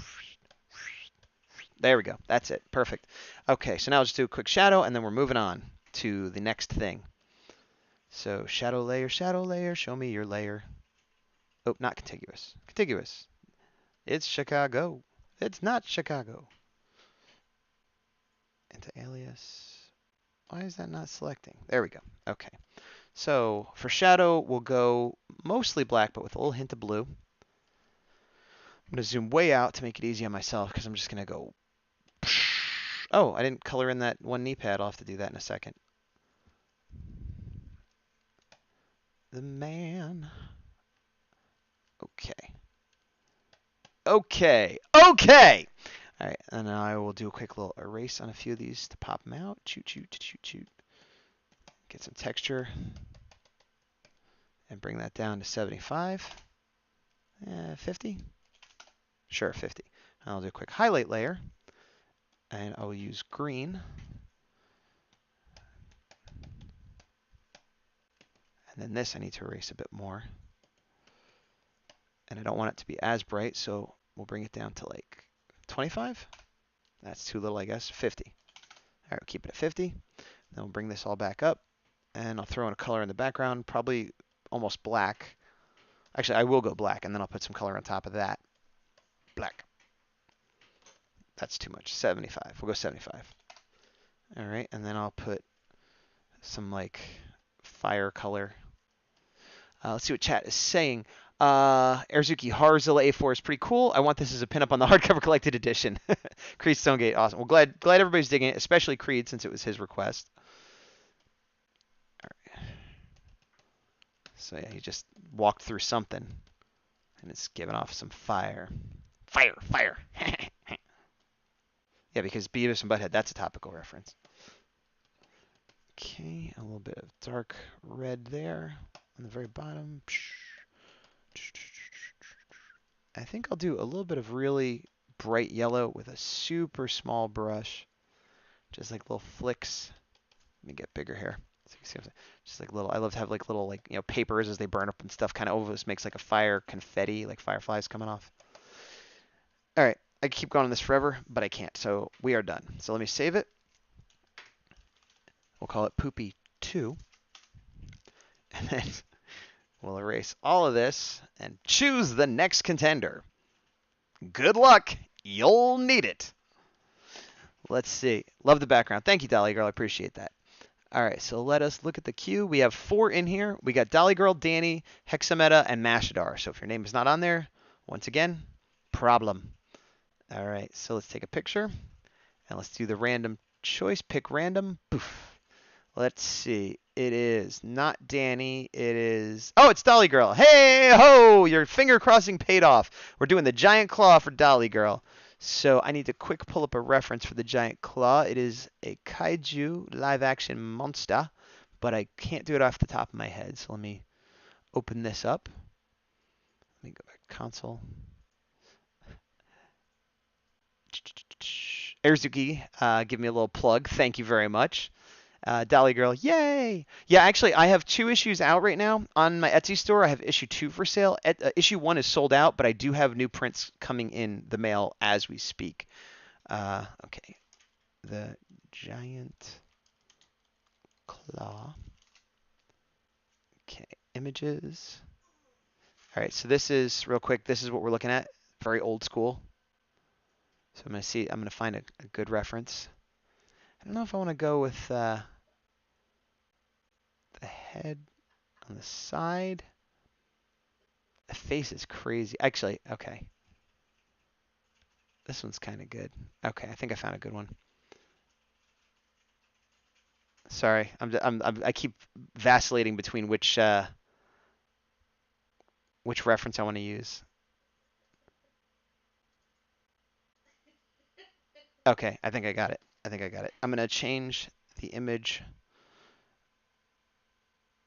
There we go. That's it. Perfect. Okay, so now I'll just do a quick shadow and then we're moving on to the next thing. So shadow layer, show me your layer. Oh, not contiguous. Contiguous. It's Chicago. It's not Chicago. Into alias. Why is that not selecting? There we go. Okay. So for shadow, we'll go mostly black, but with a little hint of blue. I'm going to zoom way out to make it easy on myself because I'm just going to go. Oh, I didn't color in that one knee pad. I'll have to do that in a second. The man. Okay. Okay. Okay. All right, and now I will do a quick little erase on a few of these to pop them out. Shoot, shoot, shoot, shoot. Get some texture. And bring that down to 75. 50? Sure, 50. I'll do a quick highlight layer. And I'll use green. And then this I need to erase a bit more. And I don't want it to be as bright, so we'll bring it down to like 25. That's too little, I guess. 50. All right, we'll keep it at 50. Then we'll bring this all back up. And I'll throw in a color in the background, probably almost black. Actually, I will go black, and then I'll put some color on top of that. Black. That's too much. 75. We'll go 75. All right, and then I'll put some like fire color. Let's see what chat is saying. Erzuki, Horrorzilla A4 is pretty cool. I want this as a pinup on the hardcover collected edition. Creed Stonegate, awesome. Well, glad everybody's digging it, especially Creed since it was his request. All right. So yeah, he just walked through something, and it's giving off some fire. Fire, fire. Yeah, because Beavis and Butthead, that's a topical reference. Okay, a little bit of dark red there on the very bottom. I think I'll do a little bit of really bright yellow with a super small brush. Just like little flicks. Let me get bigger here. Just like little, I love to have like little like, you know, papers as they burn up and stuff kind of almost makes like a fire confetti, like fireflies coming off. All right, I can keep going on this forever, but I can't. So we are done. So let me save it. We'll call it Poopy 2. And then we'll erase all of this and choose the next contender. Good luck. You'll need it. Let's see. Love the background. Thank you, Dolly Girl. I appreciate that. All right, so let us look at the queue. We have 4 in here. We got Dolly Girl, Danny, Hexameta, and Mashadar. So if your name is not on there, once again, problem. All right, so let's take a picture. And let's do the random choice. Pick random. Poof. Let's see. It is not Danny. It is... Oh, it's Dolly Girl. Hey, ho! Your finger crossing paid off. We're doing the giant claw for Dolly Girl. So I need to quick pull up a reference for the giant claw. It is a kaiju live action monster, but I can't do it off the top of my head. So let me open this up. Let me go back to console. Erzuki, give me a little plug. Thank you very much. Dolly Girl, yay! Yeah, actually, I have 2 issues out right now. On my Etsy store, I have issue 2 for sale. Issue 1 is sold out, but I do have new prints coming in the mail as we speak. Okay, the giant claw. Okay, images. All right, so this is, real quick, this is what we're looking at. Very old school. So I'm going to find a good reference. I don't know if I want to go with the head on the side. The face is crazy. Actually, okay. This one's kind of good. Okay, I think I found a good one. Sorry, I keep vacillating between which reference I want to use. Okay, I think I got it. I'm gonna change the image.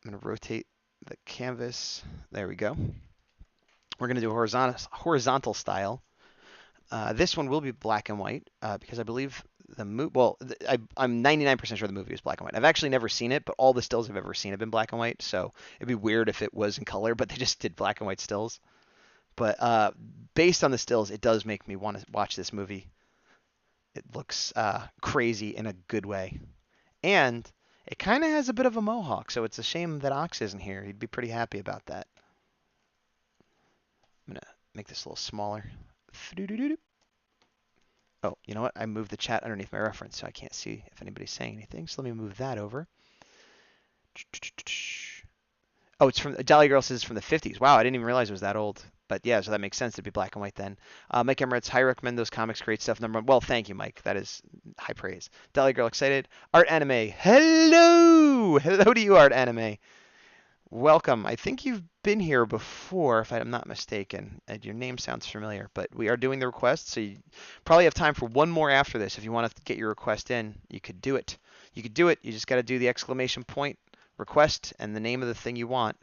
I'm gonna rotate the canvas. There we go. We're gonna do a horizontal style. This one will be black and white because I believe the movie. Well, I'm 99% sure the movie is black and white. I've actually never seen it, but all the stills I've ever seen have been black and white. So it'd be weird if it was in color, but they just did black and white stills. But based on the stills, it does make me want to watch this movie. It looks crazy in a good way. And it kind of has a bit of a mohawk, so it's a shame that Ox isn't here. He'd be pretty happy about that. I'm going to make this a little smaller. Oh, you know what? I moved the chat underneath my reference, so I can't see if anybody's saying anything. So let me move that over. Oh, it's from Dolly Girl says it's from the 50s. Wow, I didn't even realize it was that old. But yeah, so that makes sense to be black and white then. Mike Emirates, I recommend those comics. Great stuff. Number 1. Well, thank you, Mike. That is high praise. Dolly Girl excited. Art Anime. Hello! Hello to you, Art Anime. Welcome. I think you've been here before, if I'm not mistaken. Your name sounds familiar, but we are doing the request, so you probably have time for one more after this. If you want to get your request in, you could do it. You just got to do the exclamation point request and the name of the thing you want,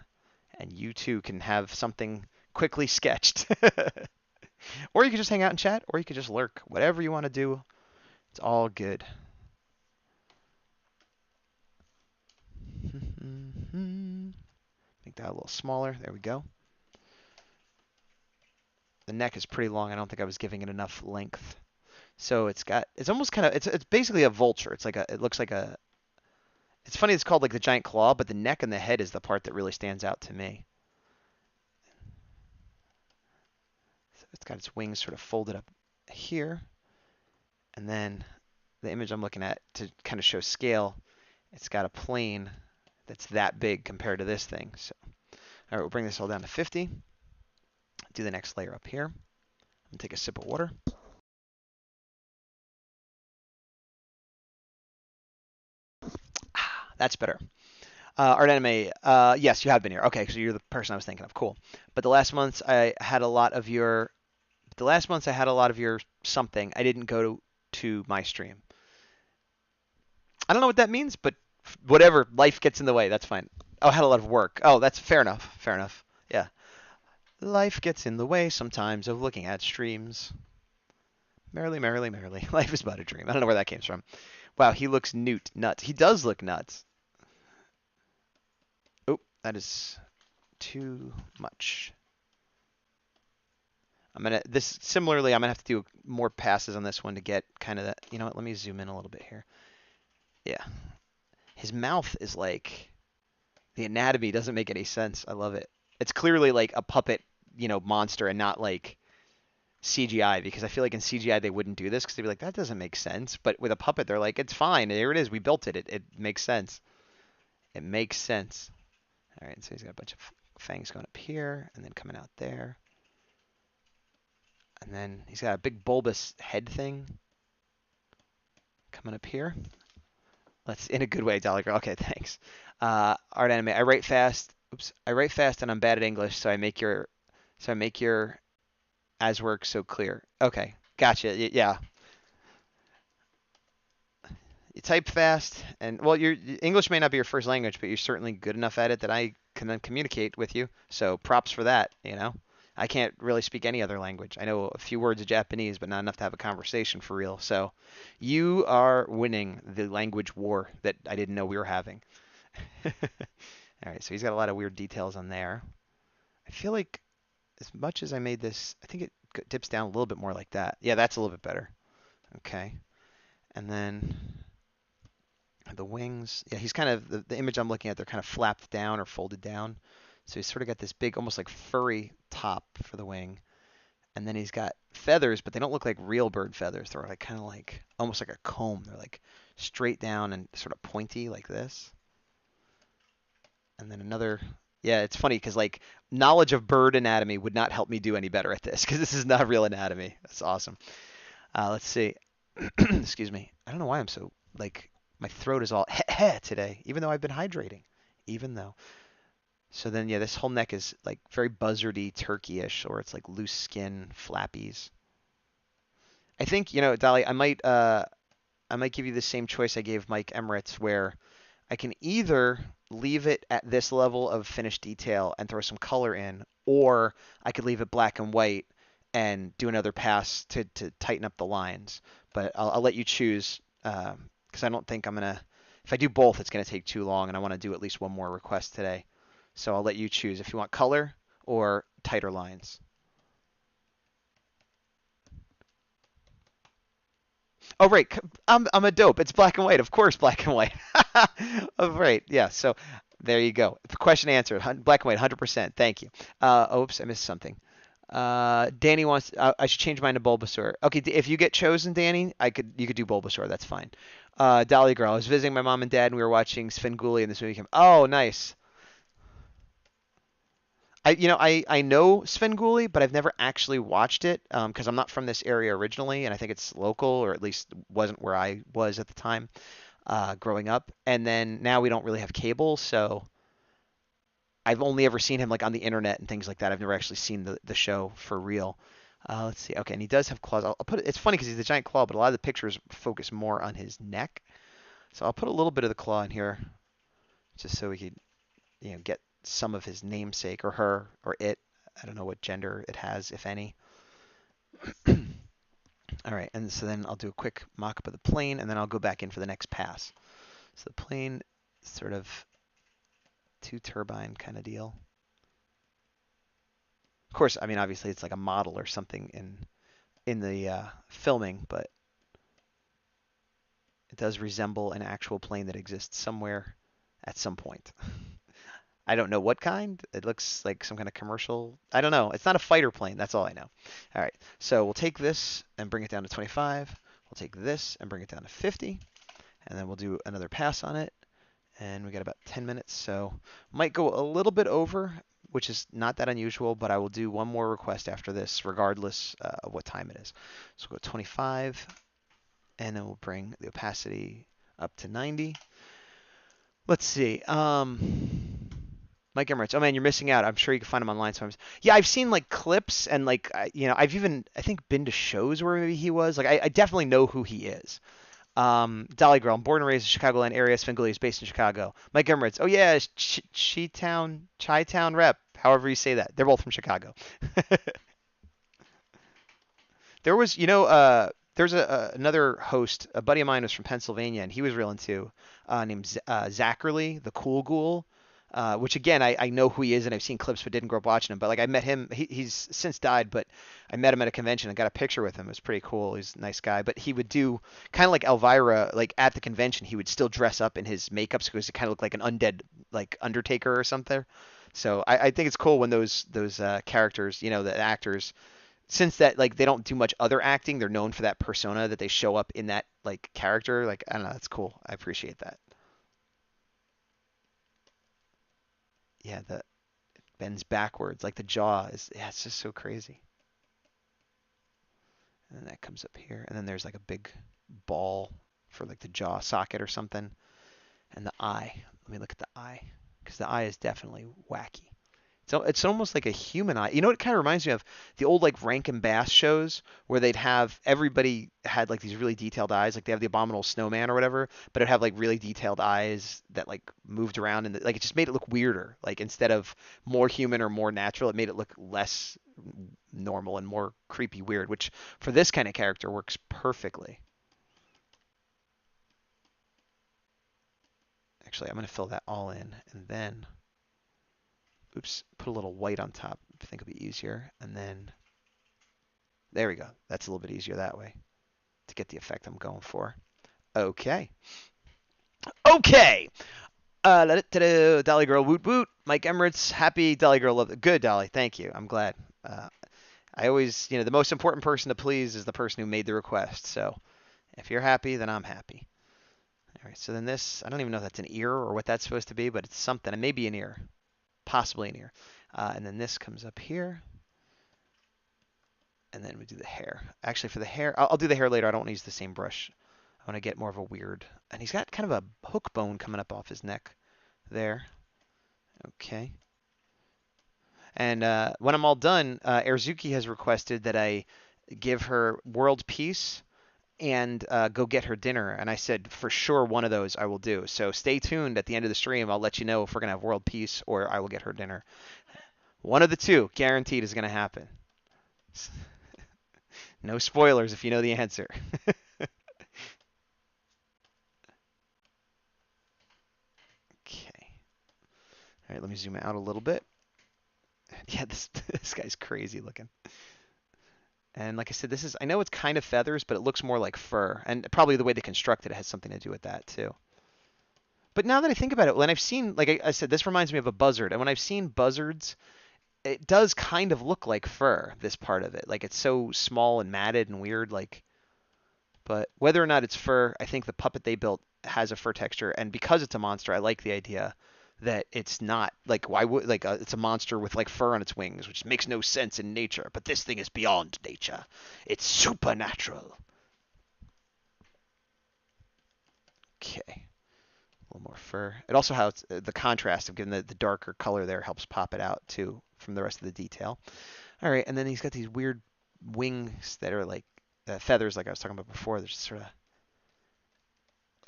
and you too can have something quickly sketched. Or you could just hang out and chat, or you could just lurk. Whatever you want to do, it's all good. Make that a little smaller. There we go. The neck is pretty long. I don't think I was giving it enough length. So it's almost kind of, it's basically a vulture. It looks like a, it's funny it's called like the giant claw, but the neck and the head is the part that really stands out to me. So it's got its wings sort of folded up here. And then the image I'm looking at to kind of show scale, it's got a plane that's that big compared to this thing. So, all right, we'll bring this all down to 50. Do the next layer up here. I'm gonna take a sip of water. That's better. Art Anime, yes, you have been here. Okay, so you're the person I was thinking of. Cool. But the last months I had a lot of your something. I didn't go to my stream. I don't know what that means, but whatever. Life gets in the way. That's fine. Oh, I had a lot of work. Oh, that's fair enough. Fair enough. Yeah. Life gets in the way sometimes of looking at streams. Merrily, merrily, merrily. Life is but a dream. I don't know where that came from. Wow, he looks nuts. He does look nuts. Oh, that is too much. Similarly, I'm gonna have to do more passes on this one to get kind of that. You know what? Let me zoom in a little bit here. Yeah, his mouth is like the anatomy doesn't make any sense. I love it. It's clearly like a puppet, monster and not like CGI because I feel like in CGI they wouldn't do this because they'd be like that doesn't make sense. But with a puppet, they're like it's fine. There it is. We built it. It makes sense. It makes sense. All right, so he's got a bunch of fangs going up here and then coming out there. And then he's got a big bulbous head thing coming up here. Let's in a good way, Dolly Girl. Okay, thanks. Art anime. I write fast. Oops. I write fast and I'm bad at English, so I make your as work so clear. Okay, gotcha. Yeah. You type fast, and well, your English may not be your first language, but you're certainly good enough at it that I can then communicate with you. So props for that. I can't really speak any other language. I know a few words of Japanese, but not enough to have a conversation for real. So you are winning the language war that I didn't know we were having. All right, so he's got a lot of weird details on there. I feel like as much as I made this, I think it dips down a little bit more like that. Yeah, that's a little bit better. Okay. And then the wings. Yeah, he's kind of, the image I'm looking at, they're kind of flapped down or folded down. So he's sort of got this big, almost like furry top for the wing. And then he's got feathers, but they don't look like real bird feathers. They're like kind of like, almost like a comb. They're like straight down and sort of pointy like this. And then another, yeah, it's funny because like knowledge of bird anatomy would not help me do any better at this because this is not real anatomy. That's awesome. Let's see. Excuse me. I don't know why I'm so like my throat is all today, even though I've been hydrating. Even though. So then, yeah, this whole neck is like very buzzardy, turkey-ish, or it's like loose skin, flappies. I think, Dolly, I might give you the same choice I gave Mike Emirates, where I can either leave it at this level of finished detail and throw some color in, or I could leave it black and white and do another pass to tighten up the lines. But I'll let you choose because I don't think I'm going to, if I do both, it's going to take too long, and I want to do at least one more request today. So I'll let you choose if you want color or tighter lines. Oh, right. I'm a dope. It's black and white. Of course, black and white. Oh, right. Yeah. So there you go. Question answered. Black and white, 100%. Thank you. Oops, I missed something. Danny wants. I should change mine to Bulbasaur. Okay, if you get chosen, Danny, you could do Bulbasaur. That's fine. Dolly Girl. I was visiting my mom and dad, and we were watching Svengoolie, and this movie came. Oh, nice. I know Svengoolie, but I've never actually watched it because I'm not from this area originally, and I think it's local, or at least wasn't where I was at the time growing up. And then now we don't really have cable, so I've only ever seen him like on the internet and things like that. I've never actually seen the show for real. Let's see. Okay, and he does have claws. I'll put it. It's funny because he's a giant claw, but a lot of the pictures focus more on his neck. So I'll put a little bit of the claw in here, just so we could, get some of his namesake or her or it. I don't know what gender it has, if any. All right, and so then I'll do a quick mock-up of the plane, and then I'll go back in for the next pass. So the plane, sort of two-turbine kind of deal. Of course, I mean, obviously it's like a model or something in the filming, but it does resemble an actual plane that exists somewhere at some point. I don't know what kind. It looks like some kind of commercial. I don't know. It's not a fighter plane. That's all I know. All right. So we'll take this and bring it down to 25. We'll take this and bring it down to 50. And then we'll do another pass on it. And we got about 10 minutes. So might go a little bit over, which is not that unusual, but I will do one more request after this, regardless of what time it is. So we'll go 25. And then we'll bring the opacity up to 90. Let's see. Mike Emirates. Oh man, you're missing out. I'm sure you can find him online sometimes. Yeah, I've seen like clips and like I've even I think been to shows where maybe he was. Like I definitely know who he is. Dolly Girl. I'm born and raised in Chicagoland area. Svengoolie is based in Chicago. Mike Emirates. Oh yeah, Chi-Town rep. however you say that. They're both from Chicago. There was, there's another host, a buddy of mine was from Pennsylvania, and he was real into named Zachary, the Cool Ghoul, which again I know who he is and I've seen clips but didn't grow up watching him. But like I met him, he's since died, but I met him at a convention and got a picture with him. It was pretty cool. He's a nice guy, but he would do kind of like Elvira, like at the convention, he would still dress up in his makeup because it kind of looked like an undead, like Undertaker or something. So I think it's cool when those characters, the actors since that like they don't do much other acting, they're known for that persona that they show up in that like character. Like I don't know, that's cool. I appreciate that. Yeah, the bends backwards, like the jaw is yeah, it's just so crazy. And then that comes up here, and then there's like a big ball for like the jaw socket or something, and the eye. Let me look at the eye, because the eye is definitely wacky. So it's almost like a human eye. You know, it kind of reminds me of the old like Rankin Bass shows where they'd have everybody had like these really detailed eyes, like they have the Abominable Snowman or whatever, but it'd have like really detailed eyes that like moved around and like it just made it look weirder. Like instead of more human or more natural, it made it look less normal and more creepy weird, which for this kind of character works perfectly. Actually, I'm going to fill that all in and then oops, put a little white on top. I think it'll be easier. And then there we go. That's a little bit easier that way to get the effect I'm going for. Okay. Okay. Dolly Girl, woot woot. Mike Emirates, happy Dolly Girl. Love it. Good, Dolly. Thank you. I'm glad. I always, the most important person to please is the person who made the request. So if you're happy, then I'm happy. All right. So then this, I don't even know if that's an ear or what that's supposed to be, but it's something. It may be an ear, possibly an ear. And then this comes up here. And then we do the hair. Actually, for the hair, I'll do the hair later. I don't want to use the same brush. I want to get more of a weird. And he's got kind of a hook bone coming up off his neck there. Okay. And when I'm all done, Erzuki has requested that I give her world peace and go get her dinner. And I said, for sure, one of those I will do. So stay tuned at the end of the stream. I'll let you know if we're going to have world peace or I will get her dinner. One of the two, guaranteed, is going to happen. No spoilers if you know the answer. Okay. All right, let me zoom out a little bit. Yeah, this guy's crazy looking. And like I said, I know it's kind of feathers, but it looks more like fur. And probably the way they constructed it has something to do with that too. But now that I think about it, when I've seen, like I said, this reminds me of a buzzard. And when I've seen buzzards, it does kind of look like fur, this part of it. Like it's so small and matted and weird, like. But whether or not it's fur, I think the puppet they built has a fur texture, and because it's a monster, I like the idea that it's not like why would like it's a monster with like fur on its wings, which makes no sense in nature. But this thing is beyond nature; it's supernatural. Okay, a little more fur. It also has the contrast of giving the darker color there helps pop it out too from the rest of the detail. All right, and then he's got these weird wings that are like feathers, like I was talking about before. They're just sort of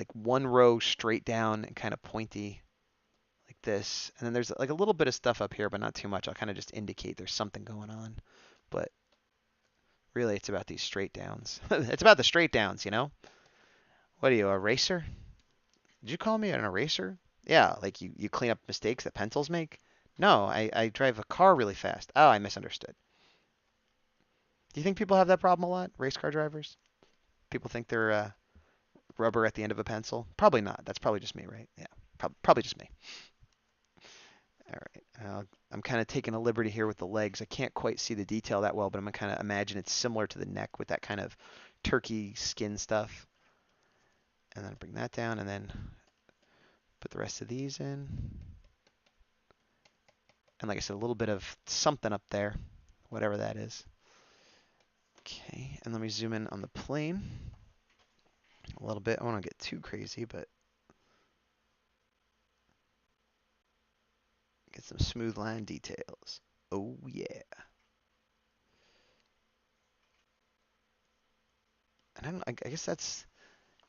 like one row straight down and kind of pointy like this. And then there's like a little bit of stuff up here, but not too much. I'll kind of just indicate there's something going on. But really, it's about these straight downs. It's about the straight downs, What are you, a racer? Did you call me an eraser? Yeah, like you clean up mistakes that pencils make? No, I drive a car really fast. Oh, I misunderstood. Do you think people have that problem a lot, race car drivers? People think they're rubber at the end of a pencil? Probably not. That's probably just me, right? Yeah, probably just me. All right. I'm kind of taking a liberty here with the legs. I can't quite see the detail that well, but I'm going to kind of imagine it's similar to the neck with that kind of turkey skin stuff. And then bring that down and then put the rest of these in. And like I said, a little bit of something up there, whatever that is. Okay, and let me zoom in on the plane a little bit. I don't want to get too crazy, but get some smooth line details. Oh, yeah. And I guess I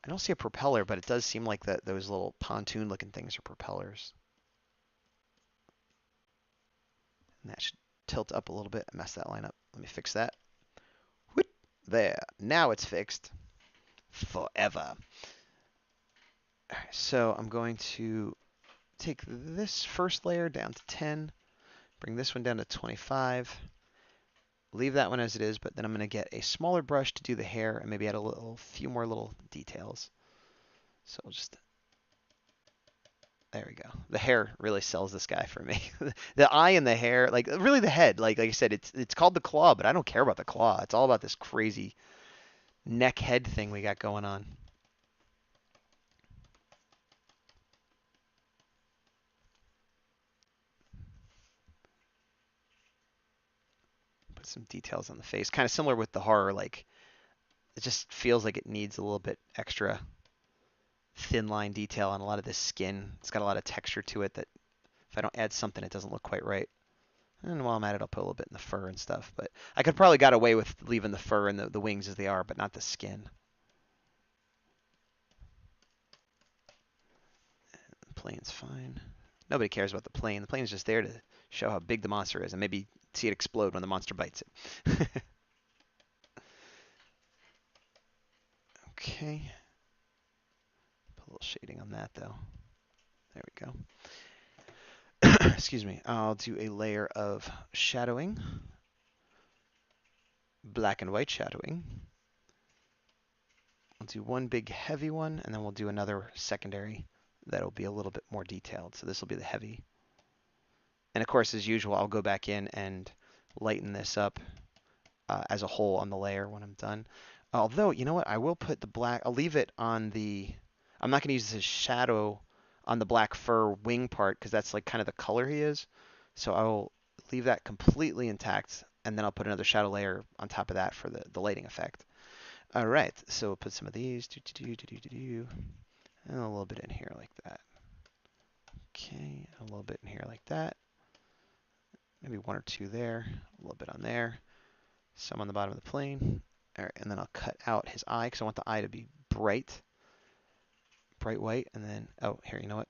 don't see a propeller, but it does seem like those little pontoon-looking things are propellers. And that should tilt up a little bit. I messed that line up. Let me fix that. Whoop. There. Now it's fixed. Forever. All right, so I'm going to take this first layer down to 10, bring this one down to 25, leave that one as it is, but then I'm going to get a smaller brush to do the hair and maybe add a few more little details. So I'll just, there we go. The hair really sells this guy for me. The eye and the hair, like really the head, like I said, it's called the claw, but I don't care about the claw. It's all about this crazy neck head thing we got going on. Put some details on the face, kind of similar with the horror, like it just feels like it needs a little bit extra thin line detail on a lot of this skin. It's got a lot of texture to it that if I don't add something, it doesn't look quite right. And while I'm at it, I'll put a little bit in the fur and stuff. But I could probably got away with leaving the fur and the wings as they are, but not the skin. The plane's fine. Nobody cares about the plane. The plane's just there to show how big the monster is and maybe see it explode when the monster bites it. Okay. Put a little shading on that, though. There we go. Excuse me. I'll do a layer of shadowing. Black and white shadowing. We'll do one big heavy one, and then we'll do another secondary that'll be a little bit more detailed. So this will be the heavy. And of course, as usual, I'll go back in and lighten this up as a whole on the layer when I'm done. Although, you know what? I will put the black, I'll leave it on the, I'm not going to use this as shadow on the black fur wing part because that's like kind of the color he is. So I'll leave that completely intact, and then I'll put another shadow layer on top of that for the lighting effect. All right, so we'll put some of these, and a little bit in here like that. Okay, a little bit in here like that. Maybe one or two there, a little bit on there, some on the bottom of the plane. All right, and then I'll cut out his eye because I want the eye to be bright white. And then, oh, here, you know what?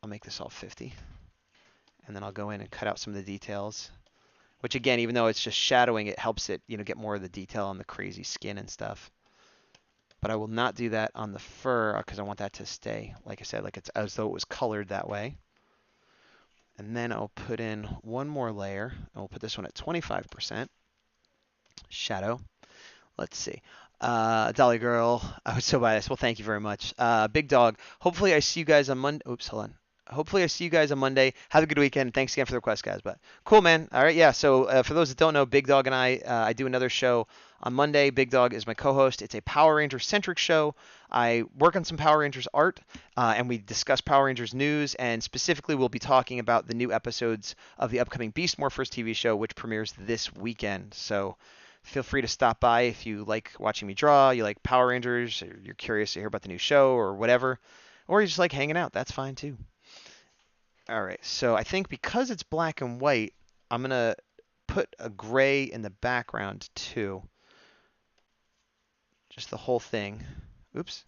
I'll make this all 50. And then I'll go in and cut out some of the details, which again, even though it's just shadowing, it helps it, get more of the detail on the crazy skin and stuff. But I will not do that on the fur because I want that to stay, like I said, like it's as though it was colored that way. And then I'll put in one more layer, and we'll put this one at 25%. Shadow. Let's see. Dolly Girl, I was so biased. Well, thank you very much. Big Dog, hopefully I see you guys on Monday. Oops, hold on. Hopefully I see you guys on Monday. Have a good weekend. Thanks again for the request, guys. But cool, man. All right, yeah. So for those that don't know, Big Dog and I do another show on Monday. Big Dog is my co-host. It's a Power Ranger-centric show. I work on some Power Rangers art, and we discuss Power Rangers news. And specifically, we'll be talking about the new episodes of the upcoming Beast Morphers TV show, which premieres this weekend. So feel free to stop by if you like watching me draw, you like Power Rangers, or you're curious to hear about the new show or whatever, or you just like hanging out. That's fine too. All right, so I think because it's black and white, I'm going to put a gray in the background too. Just the whole thing. Oops,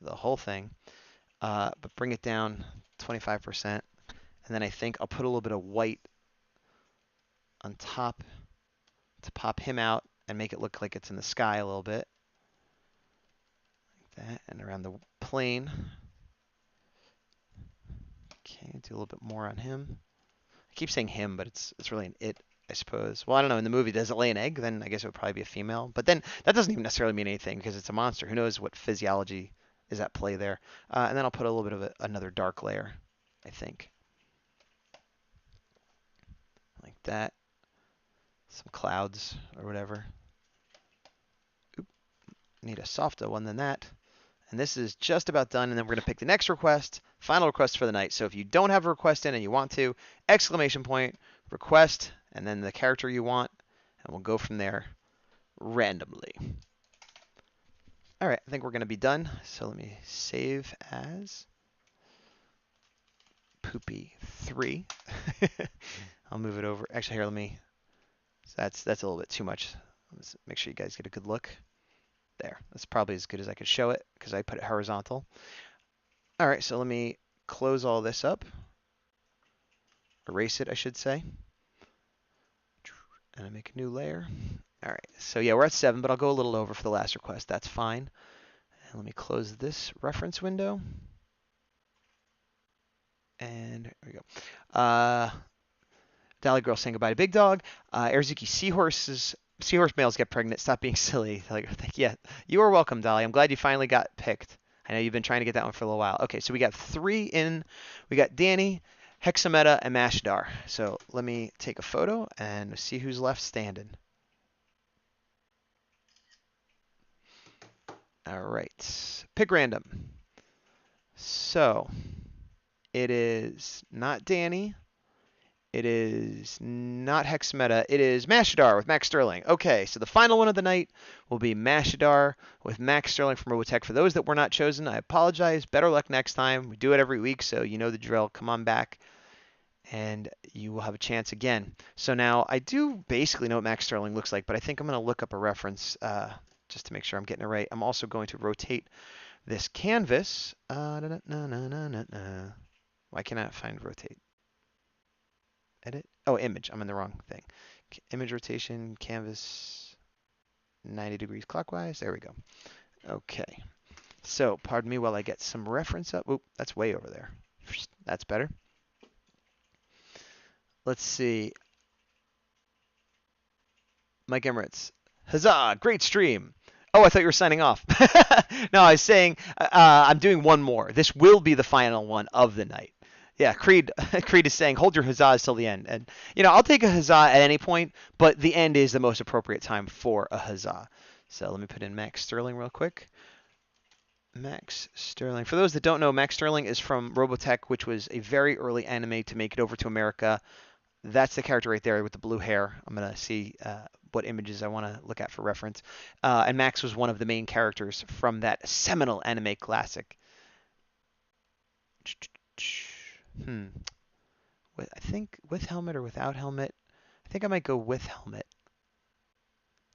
the whole thing. But bring it down 25%. And then I think I'll put a little bit of white on top to pop him out and make it look like it's in the sky a little bit. Like that, and around the plane. Okay, do a little bit more on him. I keep saying him, but it's really an it, I suppose. Well, I don't know. In the movie, does it lay an egg? Then I guess it would probably be a female. But then that doesn't even necessarily mean anything because it's a monster. Who knows what physiology is at play there? And then I'll put a little bit of another dark layer, I think. Like that. Some clouds or whatever. Oop. Need a softer one than that. And this is just about done, and then we're going to pick the next request, final request for the night. So if you don't have a request in and you want to, exclamation point, request, and then the character you want, and we'll go from there randomly. All right, I think we're going to be done. So let me save as Poopy3. I'll move it over. Actually, here, let me. So that's a little bit too much. Let's make sure you guys get a good look. There, that's probably as good as I could show it because I put it horizontal. All right, so let me close all this up. Erase it, I should say. And I make a new layer. All right, so yeah, we're at 7, but I'll go a little over for the last request. That's fine. And let me close this reference window. And there we go. Dolly Girl saying goodbye to Big Dog. Airzuki Seahorse males get pregnant. Stop being silly. Like, yeah, you are welcome, Dolly. I'm glad you finally got picked. I know you've been trying to get that one for a little while. Okay, so we got 3 in. We got Danny, Hexameta, and Mashdar. So let me take a photo and see who's left standing. All right, pick random. So it is not Danny. It is not Hexameta. It is Mashadar with Max Sterling. Okay, so the final one of the night will be Mashadar with Max Sterling from Robotech. For those that were not chosen, I apologize. Better luck next time. We do it every week, so you know the drill. Come on back, and you will have a chance again. So now I do basically know what Max Sterling looks like, but I think I'm going to look up a reference just to make sure I'm getting it right. I'm also going to rotate this canvas. Why can't I find rotate? Edit. Oh, image. I'm in the wrong thing. Image rotation, canvas, 90 degrees clockwise. There we go. Okay. So, pardon me while I get some reference up. Oop, that's way over there. That's better. Let's see. Mike Emirates. Huzzah! Great stream. Oh, I thought you were signing off. No, I was saying I'm doing one more. This will be the final one of the night. Yeah, Creed is saying hold your huzzahs till the end. And I'll take a huzzah at any point, but the end is the most appropriate time for a huzzah. So let me put in Max Sterling real quick. Max Sterling. For those that don't know, Max Sterling is from Robotech, which was a very early anime to make it over to America. That's the character right there with the blue hair. I'm going to see what images I want to look at for reference. And Max was one of the main characters from that seminal anime classic. I think with helmet or without helmet. I think I might go with helmet.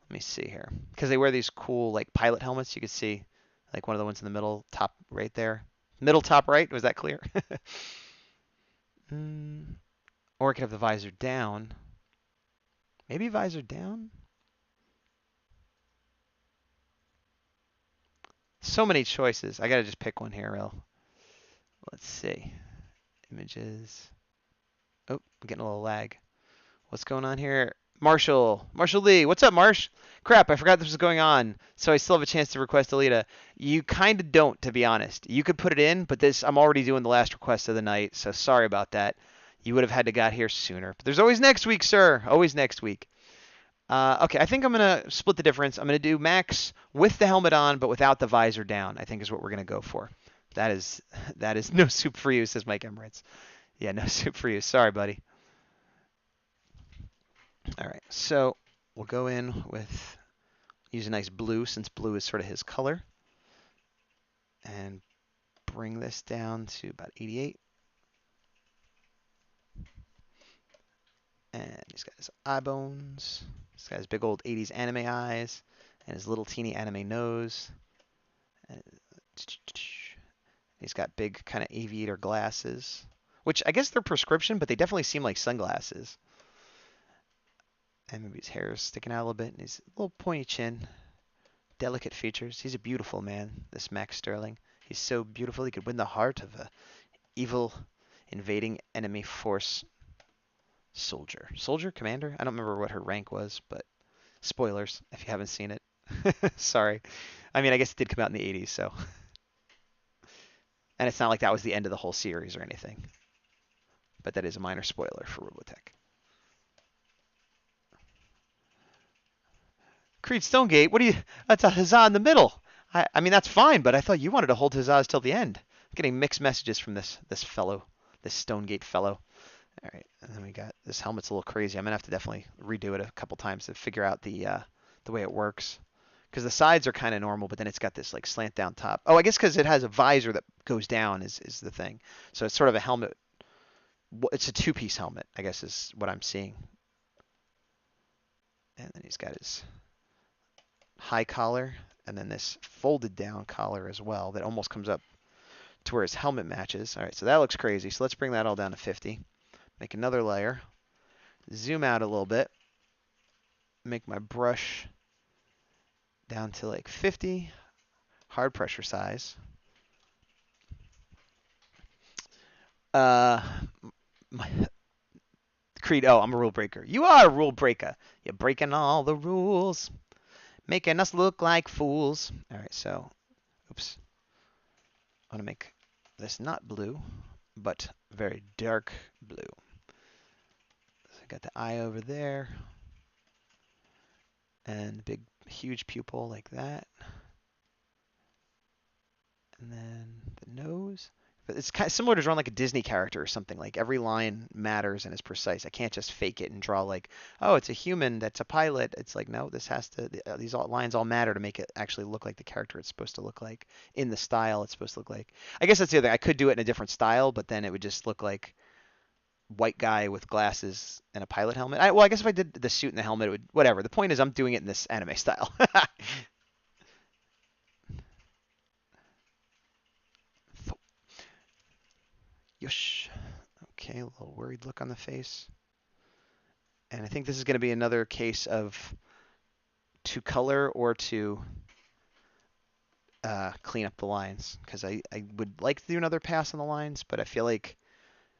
Let me see here. Because they wear these cool like pilot helmets. You can see like one of the ones in the middle top right there. Middle top right. Was that clear? Or I could have the visor down. Maybe visor down? So many choices. I gotta just pick one here, real. Let's see. Images. Oh, I'm getting a little lag. What's going on here? Marshall Lee. What's up, Marsh? Crap, I forgot this was going on. So I still have a chance to request Alita. You kind of don't, to be honest. You could put it in, but I'm already doing the last request of the night, so sorry about that. You would have had to got here sooner. But there's always next week, sir. Always next week. Okay, I think I'm going to split the difference. I'm going to do Max with the helmet on, but without the visor down, I think is what we're going to go for. That is no soup for you, says Mike Emirates. Yeah, no soup for you. Sorry, buddy. All right, so we'll go in with, use a nice blue, since blue is sort of his color. And bring this down to about 88. And he's got his eye bones. He's got his big old 80s anime eyes and his little teeny anime nose. He's got big kind of aviator glasses, which I guess they're prescription, but they definitely seem like sunglasses. And maybe his hair is sticking out a little bit, and he's a little pointy chin, delicate features. He's a beautiful man, this Max Sterling. He's so beautiful he could win the heart of a evil invading enemy force soldier, commander. I don't remember what her rank was, but spoilers if you haven't seen it. Sorry. I mean, I guess it did come out in the 80s, so. And it's not like that was the end of the whole series or anything. But that is a minor spoiler for Robotech. Creed Stonegate, what do you? That's a huzzah in the middle. I mean, that's fine, but I thought you wanted to hold huzzahs till the end. I'm getting mixed messages from this fellow, this Stonegate fellow. All right, and then we got this helmet's a little crazy. I'm gonna have to definitely redo it a couple times to figure out the way it works. Because the sides are kind of normal, but then it's got this like slant down top. Oh, I guess because it has a visor that goes down is the thing. So it's sort of a helmet. It's a two-piece helmet, I guess is what I'm seeing. And then he's got his high collar, and then this folded down collar as well that almost comes up to where his helmet matches. All right, so that looks crazy. So let's bring that all down to 50. Make another layer. Zoom out a little bit. make my brush down to like 50, hard pressure size. My Creed, oh, I'm a rule breaker. You are a rule breaker. You're breaking all the rules, making us look like fools. All right, so, oops. I want to make this not blue, but very dark blue. So I got the eye over there, and big, huge pupil like that. And then the nose. But it's kind of similar to drawing like a Disney character or something. Like every line matters and is precise. I can't just fake it and draw like, oh, it's a human that's a pilot. It's like, no, this has to, these lines all matter to make it actually look like the character it's supposed to look like in the style it's supposed to look like. I guess that's the other thing. I could do it in a different style, but then it would just look like white guy with glasses and a pilot helmet. Well, I guess if I did the suit and the helmet, it would, whatever. The point is I'm doing it in this anime style. Yosh. Okay, a little worried look on the face. And I think this is going to be another case of to color or to clean up the lines. Because I would like to do another pass on the lines, but I feel like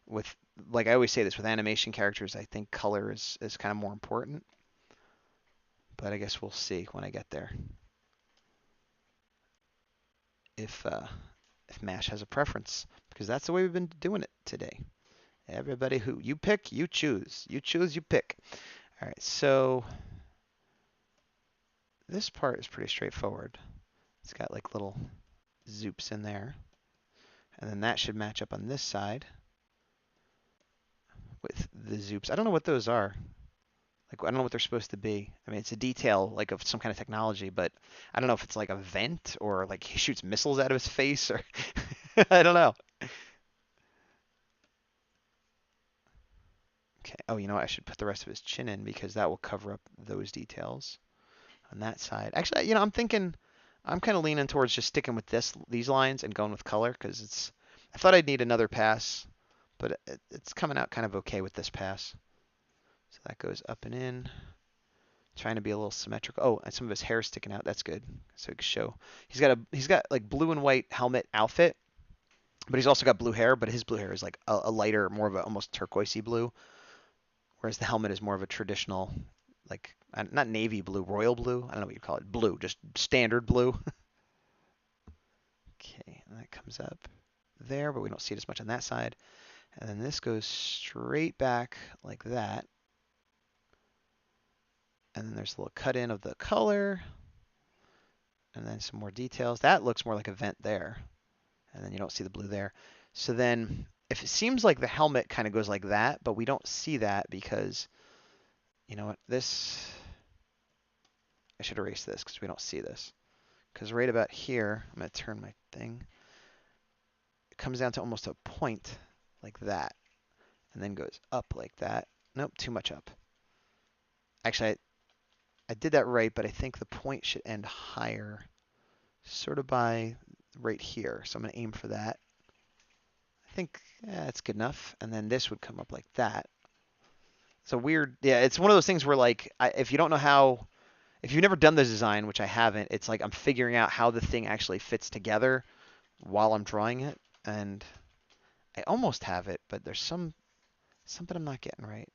with, like I always say this, with animation characters, I think color is kind of more important. But I guess we'll see when I get there. If MASH has a preference. Because that's the way we've been doing it today. Everybody who you pick, you choose. You choose, you pick. All right, so this part is pretty straightforward. It's got like little zoops in there. And then that should match up on this side with the zoops. I don't know what those are. Like, I don't know what they're supposed to be. I mean, it's a detail like of some kind of technology, but I don't know if it's like a vent or like he shoots missiles out of his face or I don't know. Okay. Oh, you know what? I should put the rest of his chin in because that will cover up those details on that side. Actually, you know, I'm thinking I'm kind of leaning towards just sticking with these lines and going with color because it's. I thought I'd need another pass, but it's coming out kind of okay with this pass. So that goes up and in. Trying to be a little symmetrical. Oh, and some of his hair sticking out. That's good. So it can show. He's got like blue and white helmet outfit, but he's also got blue hair. But his blue hair is like a lighter, more of a almost turquoisey blue, whereas the helmet is more of a traditional, like not navy blue, royal blue. I don't know what you call it. Blue, just standard blue. Okay, and that comes up there, but we don't see it as much on that side. And then this goes straight back like that. And then there's a little cut in of the color. And then some more details. That looks more like a vent there. And then you don't see the blue there. So then if it seems like the helmet kind of goes like that, but we don't see that because, you know what, I should erase this because we don't see this. Because right about here, I'm going to turn my thing. It comes down to almost a point like that. And then goes up like that. Nope, too much up. Actually, I did that right, but I think the point should end higher, sort of by right here. So I'm going to aim for that. I think that's good enough. And then this would come up like that. It's a weird, yeah, it's one of those things where like, if you don't know how, if you've never done the design, which I haven't, it's like I'm figuring out how the thing actually fits together while I'm drawing it. And I almost have it, but there's something I'm not getting right.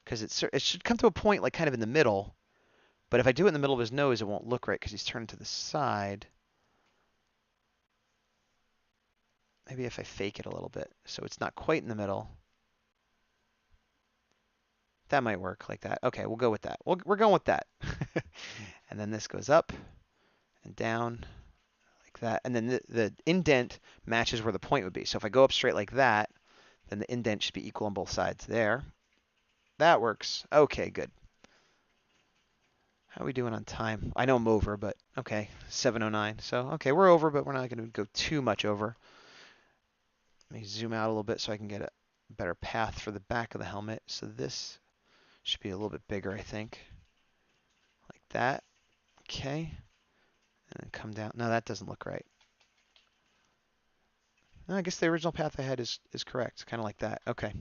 Because it should come to a point like kind of in the middle. But if I do it in the middle of his nose, it won't look right because he's turned to the side. Maybe if I fake it a little bit so it's not quite in the middle. That might work like that. Okay, we'll go with that. We're going with that. And then this goes up and down like that. And then the indent matches where the point would be. So if I go up straight like that, then the indent should be equal on both sides there. That works. Okay, good. How are we doing on time? I know I'm over, but okay, 7:09. So, okay, we're over, but we're not going to go too much over. Let me zoom out a little bit so I can get a better path for the back of the helmet. So this should be a little bit bigger, I think. Like that. Okay. And then come down. No, that doesn't look right. No, I guess the original path I had is correct. Kind of like that. Okay.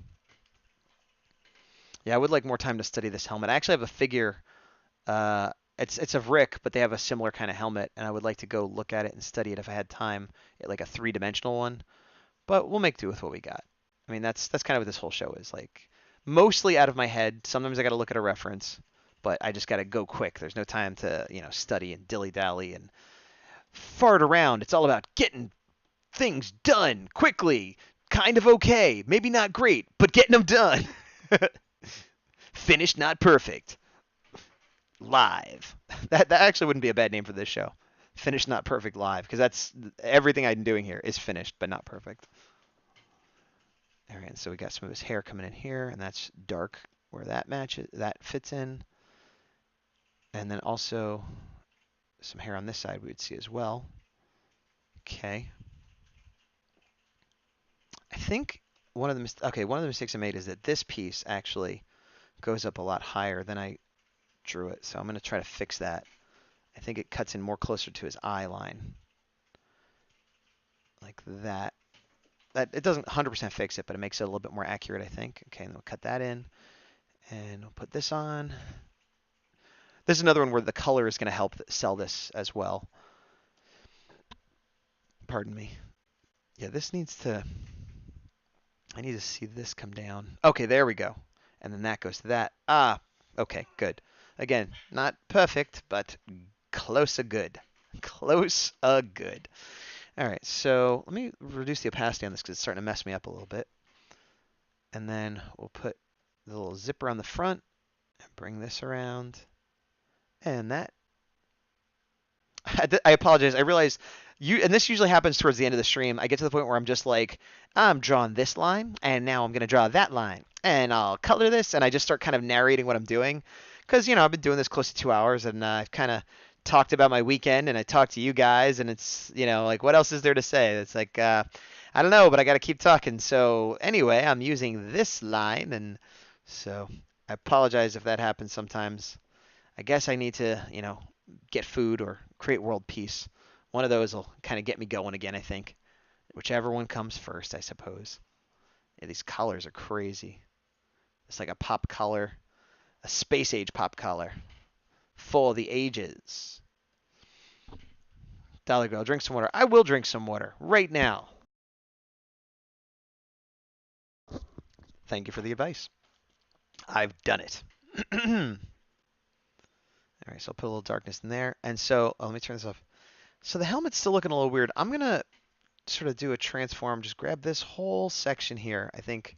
Yeah, I would like more time to study this helmet. I actually have a figure It's of Rick, but they have a similar kind of helmet, and I would like to go look at it and study it if I had time, like a three-dimensional one. But we'll make do with what we got. I mean, that's kind of what this whole show is like. Mostly out of my head. Sometimes I got to look at a reference, but I just got to go quick. There's no time to, study and dilly-dally and fart around. It's all about getting things done quickly. Kind of okay. Maybe not great, but getting them done. Finished, not perfect. Live. That actually wouldn't be a bad name for this show. Finished, not perfect live, because that's everything I'm doing here is finished, but not perfect. All right, so we got some of his hair coming in here, and that's dark where that fits in. And then also some hair on this side we would see as well. Okay. I think one of the mistakes I made is that this piece actually goes up a lot higher than I drew it. So I'm going to try to fix that. I think it cuts in more closer to his eye line. Like that. It doesn't 100% fix it, but it makes it a little bit more accurate, I think. Okay, and then we'll cut that in. And we'll put this on. This is another one where the color is going to help sell this as well. Pardon me. Yeah, I need to see this come down. Okay, there we go. And then that goes to that. Okay, good. Again, not perfect, but close a good. Close a good. All right, so let me reduce the opacity on this because it's starting to mess me up a little bit. And then we'll put the little zipper on the front and bring this around. And that. I apologize. I realize and this usually happens towards the end of the stream. I get to the point where I'm just like, I'm drawing this line, and now I'm going to draw that line, and I'll color this, and I just start kind of narrating what I'm doing. Because, I've been doing this close to 2 hours, and I've kind of talked about my weekend, and I talked to you guys, and it's, like, what else is there to say? It's like, I don't know, but I got to keep talking. So anyway, I'm using this line, and so I apologize if that happens sometimes. I guess I need to, get food or create world peace. One of those will kind of get me going again, I think. Whichever one comes first, I suppose. Yeah, these collars are crazy. It's like a pop collar, a space age pop collar, full of the ages. Dollar Girl, drink some water. I will drink some water right now. Thank you for the advice. I've done it. All right, so I'll put a little darkness in there. And so, let me turn this off. So the helmet's still looking a little weird. I'm going to sort of do a transform. Just grab this whole section here. I think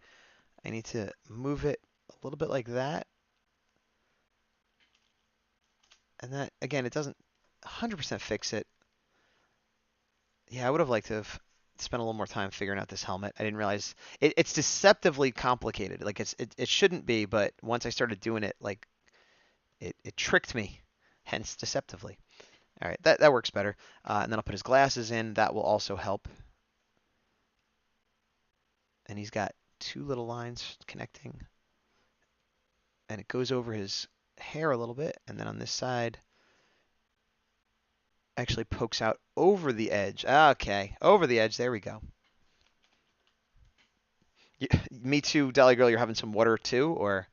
I need to move it a little bit like that. And that, again, it doesn't 100% fix it. Yeah, I would have liked to have spent a little more time figuring out this helmet. I didn't realize it's deceptively complicated. Like it shouldn't be, but once I started doing it, like it tricked me, hence deceptively. All right, that works better. And then I'll put his glasses in. That will also help. And he's got two little lines connecting. And it goes over his hair a little bit. And then on this side, actually pokes out over the edge. Okay, over the edge. There we go. Me too, Dolly Girl. You're having some water too, or?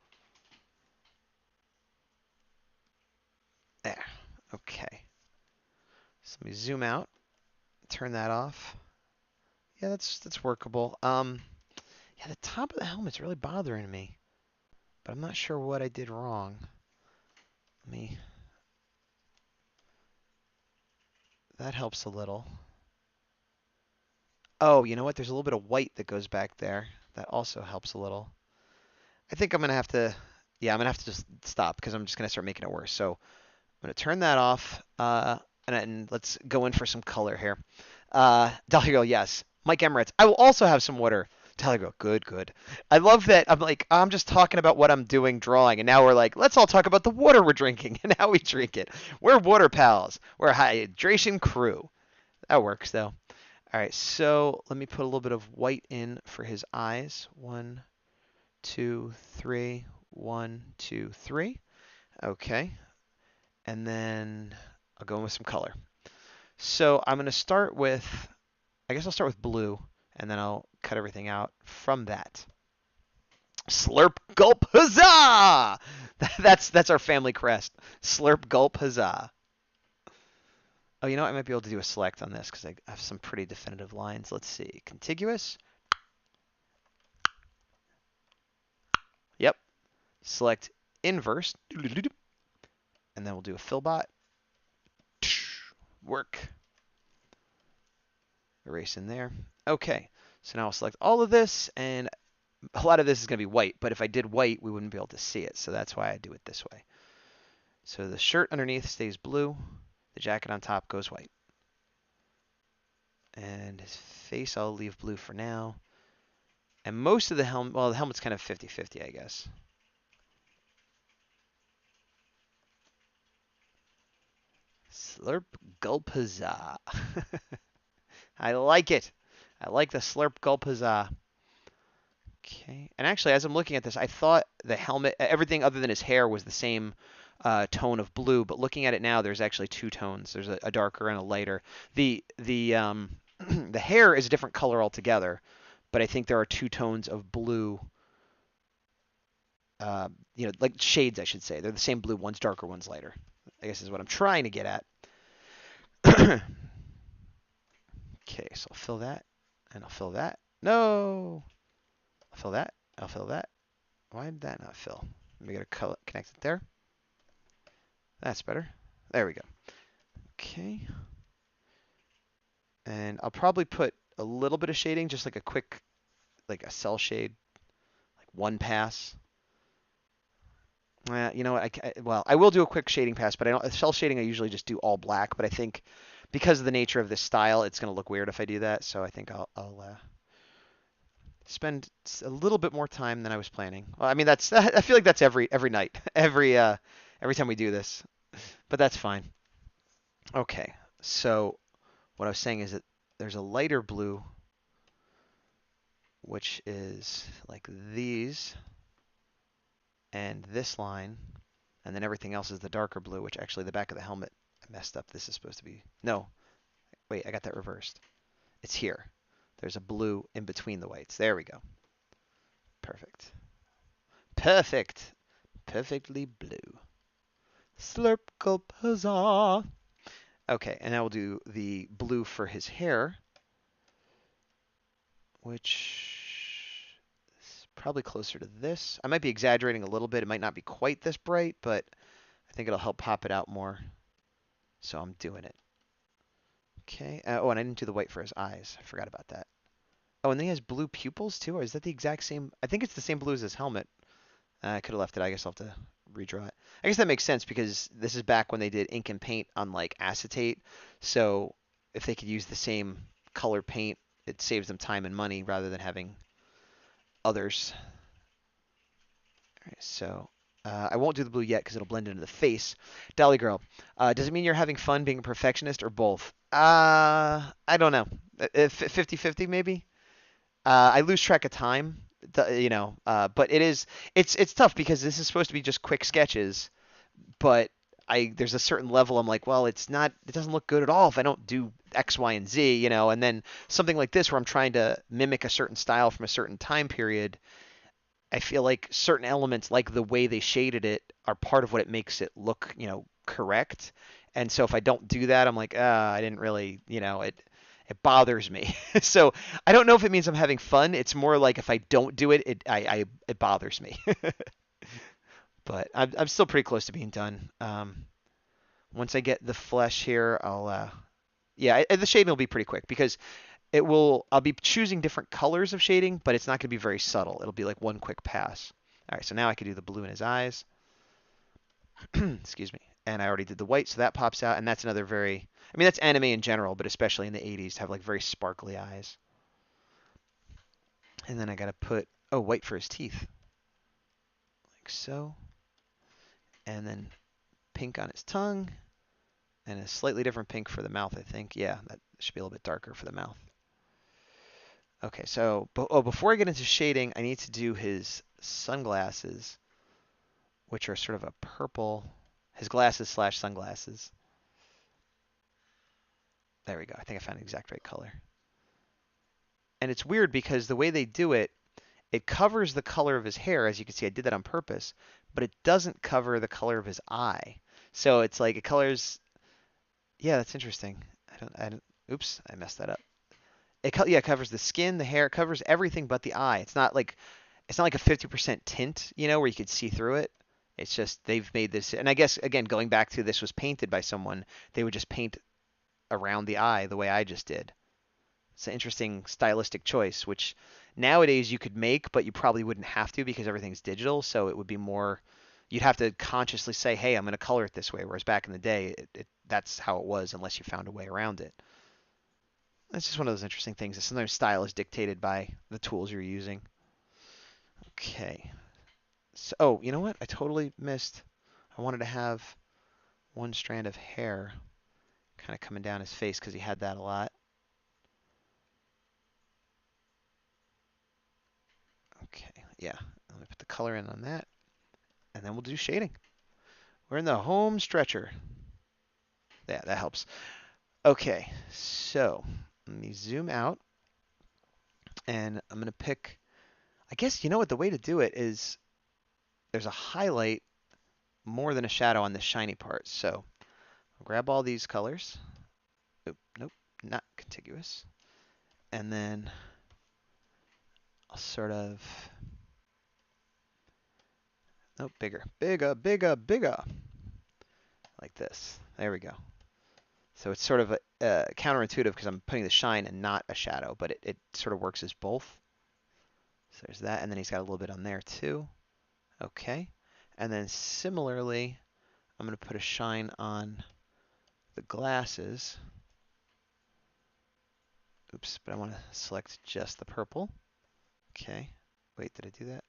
There. Okay. So let me zoom out. Turn that off. Yeah, that's workable. Yeah, the top of the helmet's really bothering me, but I'm not sure what I did wrong. That helps a little. Oh, you know what? There's a little bit of white that goes back there. That also helps a little. I think I'm gonna have to, yeah, I'm gonna have to just stop because I'm just gonna start making it worse. So I'm gonna turn that off, and let's go in for some color here. Dolly Girl, yes. Mike Emirates, I will also have some water. Dolly Girl, good, good. I love that. I'm like, I'm just talking about what I'm doing, drawing, and now we're like, let's all talk about the water we're drinking and how we drink it. We're water pals. We're a hydration crew. That works though. All right, so let me put a little bit of white in for his eyes. 1, 2, 3. 1, 2, 3. Okay. And then I'll go in with some color. So I'm going to start with, I guess I'll start with blue, and then I'll cut everything out from that. Slurp, gulp, huzzah! That's our family crest. Slurp, gulp, huzzah. Oh, you know what? I might be able to do a select on this because I have some pretty definitive lines. Let's see. Contiguous. Yep. Select inverse. And then we'll do a fillbot. Work. Erase in there. Okay. So now I'll select all of this, and a lot of this is going to be white, but if I did white, we wouldn't be able to see it, so that's why I do it this way. So the shirt underneath stays blue, the jacket on top goes white. And his face I'll leave blue for now. And most of the helmet, well, the helmet's kind of 50-50, I guess. Slurp, gulp, huzzah. I like it. I like the slurp, gulp, huzzah. Okay. And actually, as I'm looking at this, I thought the helmet, everything other than his hair was the same tone of blue, but looking at it now, there's actually two tones. There's a darker and a lighter. The the hair is a different color altogether, but I think there are two tones of blue. Like shades, I should say. They're the same blue. One's darker, one's lighter. I guess is what I'm trying to get at. Okay, so I'll fill that, and I'll fill that. No, I'll fill that. I'll fill that. Why did that not fill? Let me get a connect it there. That's better. There we go. Okay. And I'll probably put a little bit of shading, just like a quick, like a cell shade, like one pass. You know what? Well, I will do a quick shading pass, but I don't. Cell shading I usually just do all black. But I think because of the nature of this style, it's going to look weird if I do that. So I think I'll spend a little bit more time than I was planning. Well, I mean that's I feel like that's every night, every time we do this, but that's fine. Okay, so what I was saying is that there's a lighter blue, which is like these, and this line, and then everything else is the darker blue, which actually the back of the helmet, I messed up. This is supposed to be, no, wait, I got that reversed. It's here. There's a blue in between the whites. There we go. Perfect. Perfect. Perfectly blue. Slurp, gulp, huzzah. Okay, and now we'll do the blue for his hair, which is probably closer to this. I might be exaggerating a little bit. It might not be quite this bright, but I think it'll help pop it out more. So I'm doing it. Okay. Oh, and I didn't do the white for his eyes. I forgot about that. Oh, and then he has blue pupils too, or is that the exact same? I think it's the same blue as his helmet. I could have left it. I guess I'll have to redraw it. I guess that makes sense because this is back when they did ink and paint on like acetate. So if they could use the same color paint, it saves them time and money rather than having others. All right, so I won't do the blue yet because it'll blend into the face. Dolly Girl, does it mean you're having fun being a perfectionist or both? I don't know. 50-50 maybe. I lose track of time, but it's tough because this is supposed to be just quick sketches, but there's a certain level I'm like, well, it doesn't look good at all if I don't do X, Y, and Z, and then something like this where I'm trying to mimic a certain style from a certain time period, I feel like certain elements, like the way they shaded it, are part of what it makes it look, correct. And so if I don't do that, I'm like, I didn't really, it bothers me. So I don't know if it means I'm having fun. It's more like if I don't do it, it bothers me. But I'm still pretty close to being done. Once I get the flesh here, the shading will be pretty quick because I'll be choosing different colors of shading, but it's not going to be very subtle. It'll be like one quick pass. All right, so now I can do the blue in his eyes. Excuse me. And I already did the white, so that pops out. And that's another that's anime in general, but especially in the 80s, to have like very sparkly eyes. And then I got to put, white for his teeth. Like so. And then pink on his tongue. And a slightly different pink for the mouth, I think. Yeah, that should be a little bit darker for the mouth. Okay, so before I get into shading, I need to do his sunglasses, which are sort of a purple. His glasses / sunglasses. There we go. I think I found the exact right color. And it's weird because the way they do it, it covers the color of his hair. As you can see, I did that on purpose, but it doesn't cover the color of his eye. So it's like it colors. Yeah, that's interesting. I don't. Oops, I messed that up. Yeah, it covers the skin, the hair, it covers everything but the eye. It's not like a 50% tint, where you could see through it. It's just they've made this, and I guess again going back to this was painted by someone, they would just paint around the eye the way I just did. It's an interesting stylistic choice, which nowadays you could make, but you probably wouldn't have to because everything's digital. So it would be more, you'd have to consciously say, hey, I'm going to color it this way. Whereas back in the day, that's how it was unless you found a way around it. It's just one of those interesting things that sometimes style is dictated by the tools you're using. Okay. So, oh, you know what? I totally missed. I wanted to have one strand of hair kind of coming down his face because he had that a lot. Okay, yeah. Let me put the color in on that, and then we'll do shading. We're in the home stretcher. Yeah, that helps. Okay, so let me zoom out, and I'm going to pick, I guess, you know what, the way to do it is there's a highlight more than a shadow on the shiny part. So I'll grab all these colors. Nope, not contiguous. And then I'll sort of, nope, bigger, bigger, bigger, bigger. Like this. There we go. So it's sort of counterintuitive because I'm putting the shine and not a shadow, but it sort of works as both. So there's that, and then he's got a little bit on there too. Okay. And then similarly, I'm going to put a shine on the glasses. Oops, but I want to select just the purple. Okay. Wait, did I do that?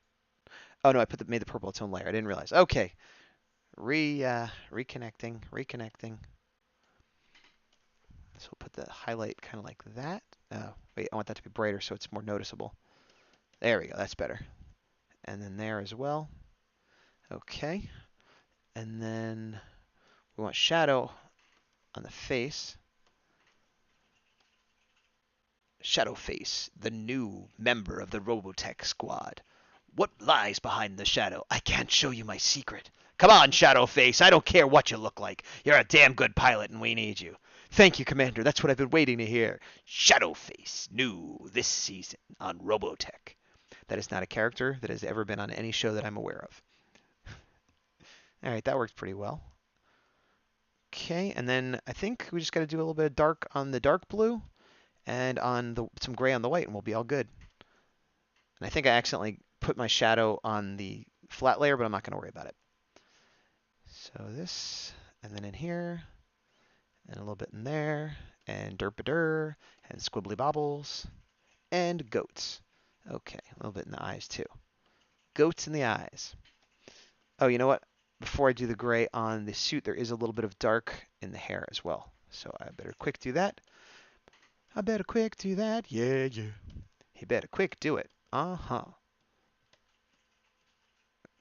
Oh no, I made the purple its own layer. I didn't realize. Okay. Reconnecting. So we'll put the highlight kind of like that. Oh, wait, I want that to be brighter so it's more noticeable. There we go, that's better. And then there as well. Okay. And then we want shadow on the face. Shadow Face, the new member of the Robotech squad. What lies behind the shadow? I can't show you my secret. Come on, Shadow Face, I don't care what you look like. You're a damn good pilot and we need you. Thank you, Commander. That's what I've been waiting to hear. Shadow Face, new this season on Robotech. That is not a character that has ever been on any show that I'm aware of. All right, that worked pretty well. Okay, and then I think we just got to do a little bit of dark on the dark blue and on some gray on the white, and we'll be all good. And I think I accidentally put my shadow on the flat layer, but I'm not going to worry about it. So this, and then in here, and a little bit in there, and derp-a-dur, and squibbly bobbles, and goats. Okay, a little bit in the eyes too. Goats in the eyes. Oh, you know what? Before I do the gray on the suit, there is a little bit of dark in the hair as well. So I better quick do that. Yeah, yeah. He better quick do it. Uh-huh.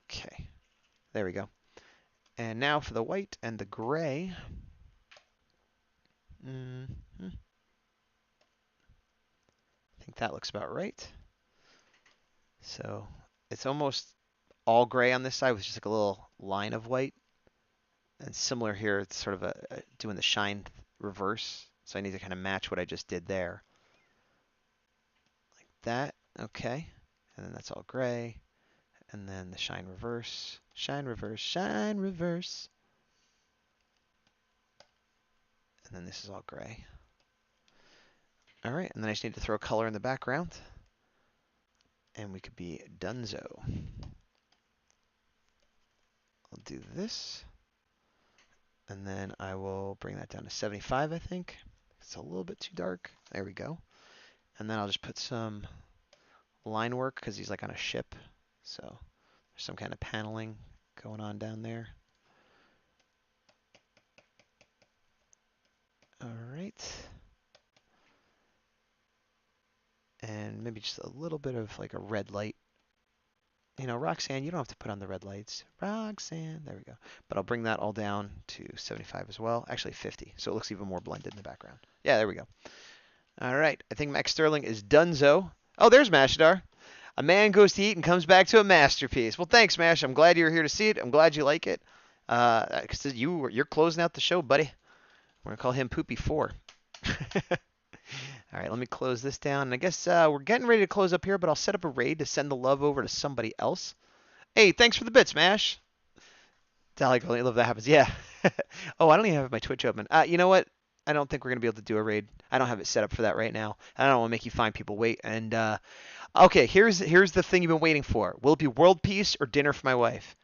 Okay. There we go. And now for the white and the gray. I think that looks about right. So it's almost all gray on this side with just like a little line of white. And similar here, it's sort of doing the shine reverse. So I need to kind of match what I just did there. Like that. Okay. And then that's all gray. And then the shine reverse. Shine reverse. Shine reverse. And then this is all gray. All right, and then I just need to throw a color in the background. And we could be donezo. I'll do this. And then I will bring that down to 75, I think. It's a little bit too dark. There we go. And then I'll just put some line work because he's like on a ship. So there's some kind of paneling going on down there. All right. And maybe just a little bit of like a red light. You know, Roxanne, you don't have to put on the red lights. Roxanne, there we go. But I'll bring that all down to 75 as well. Actually 50, so it looks even more blended in the background. Yeah, there we go. All right, I think Max Sterling is donezo. Oh, there's Mashadar. A man goes to eat and comes back to a masterpiece. Well, thanks, Mash. I'm glad you're here to see it. I'm glad you like it. 'Cause you're closing out the show, buddy. We're gonna call him Poopy 4. All right, let me close this down. And I guess we're getting ready to close up here, but I'll set up a raid to send the love over to somebody else. Hey, thanks for the bits, Mash. Dolly, I love that happens. Yeah. Oh, I don't even have my Twitch open. You know what? I don't think we're gonna be able to do a raid. I don't have it set up for that right now. I don't want to make you find people wait. And okay, here's the thing you've been waiting for. Will it be world peace or dinner for my wife?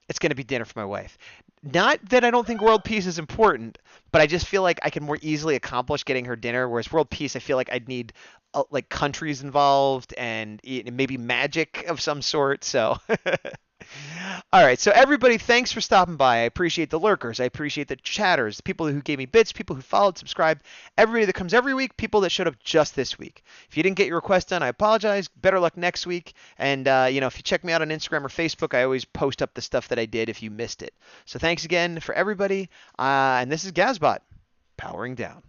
It's gonna be dinner for my wife. Not that I don't think world peace is important, but I just feel like I can more easily accomplish getting her dinner. Whereas world peace, I feel like I'd need like countries involved and maybe magic of some sort. So. All right, so everybody, thanks for stopping by. I appreciate the lurkers. I appreciate the chatters, the people who gave me bits, people who followed, subscribed, everybody that comes every week, people that showed up just this week. If you didn't get your request done, I apologize. Better luck next week. And, if you check me out on Instagram or Facebook, I always post up the stuff that I did if you missed it. So thanks again for everybody. And this is Gazbot, powering down.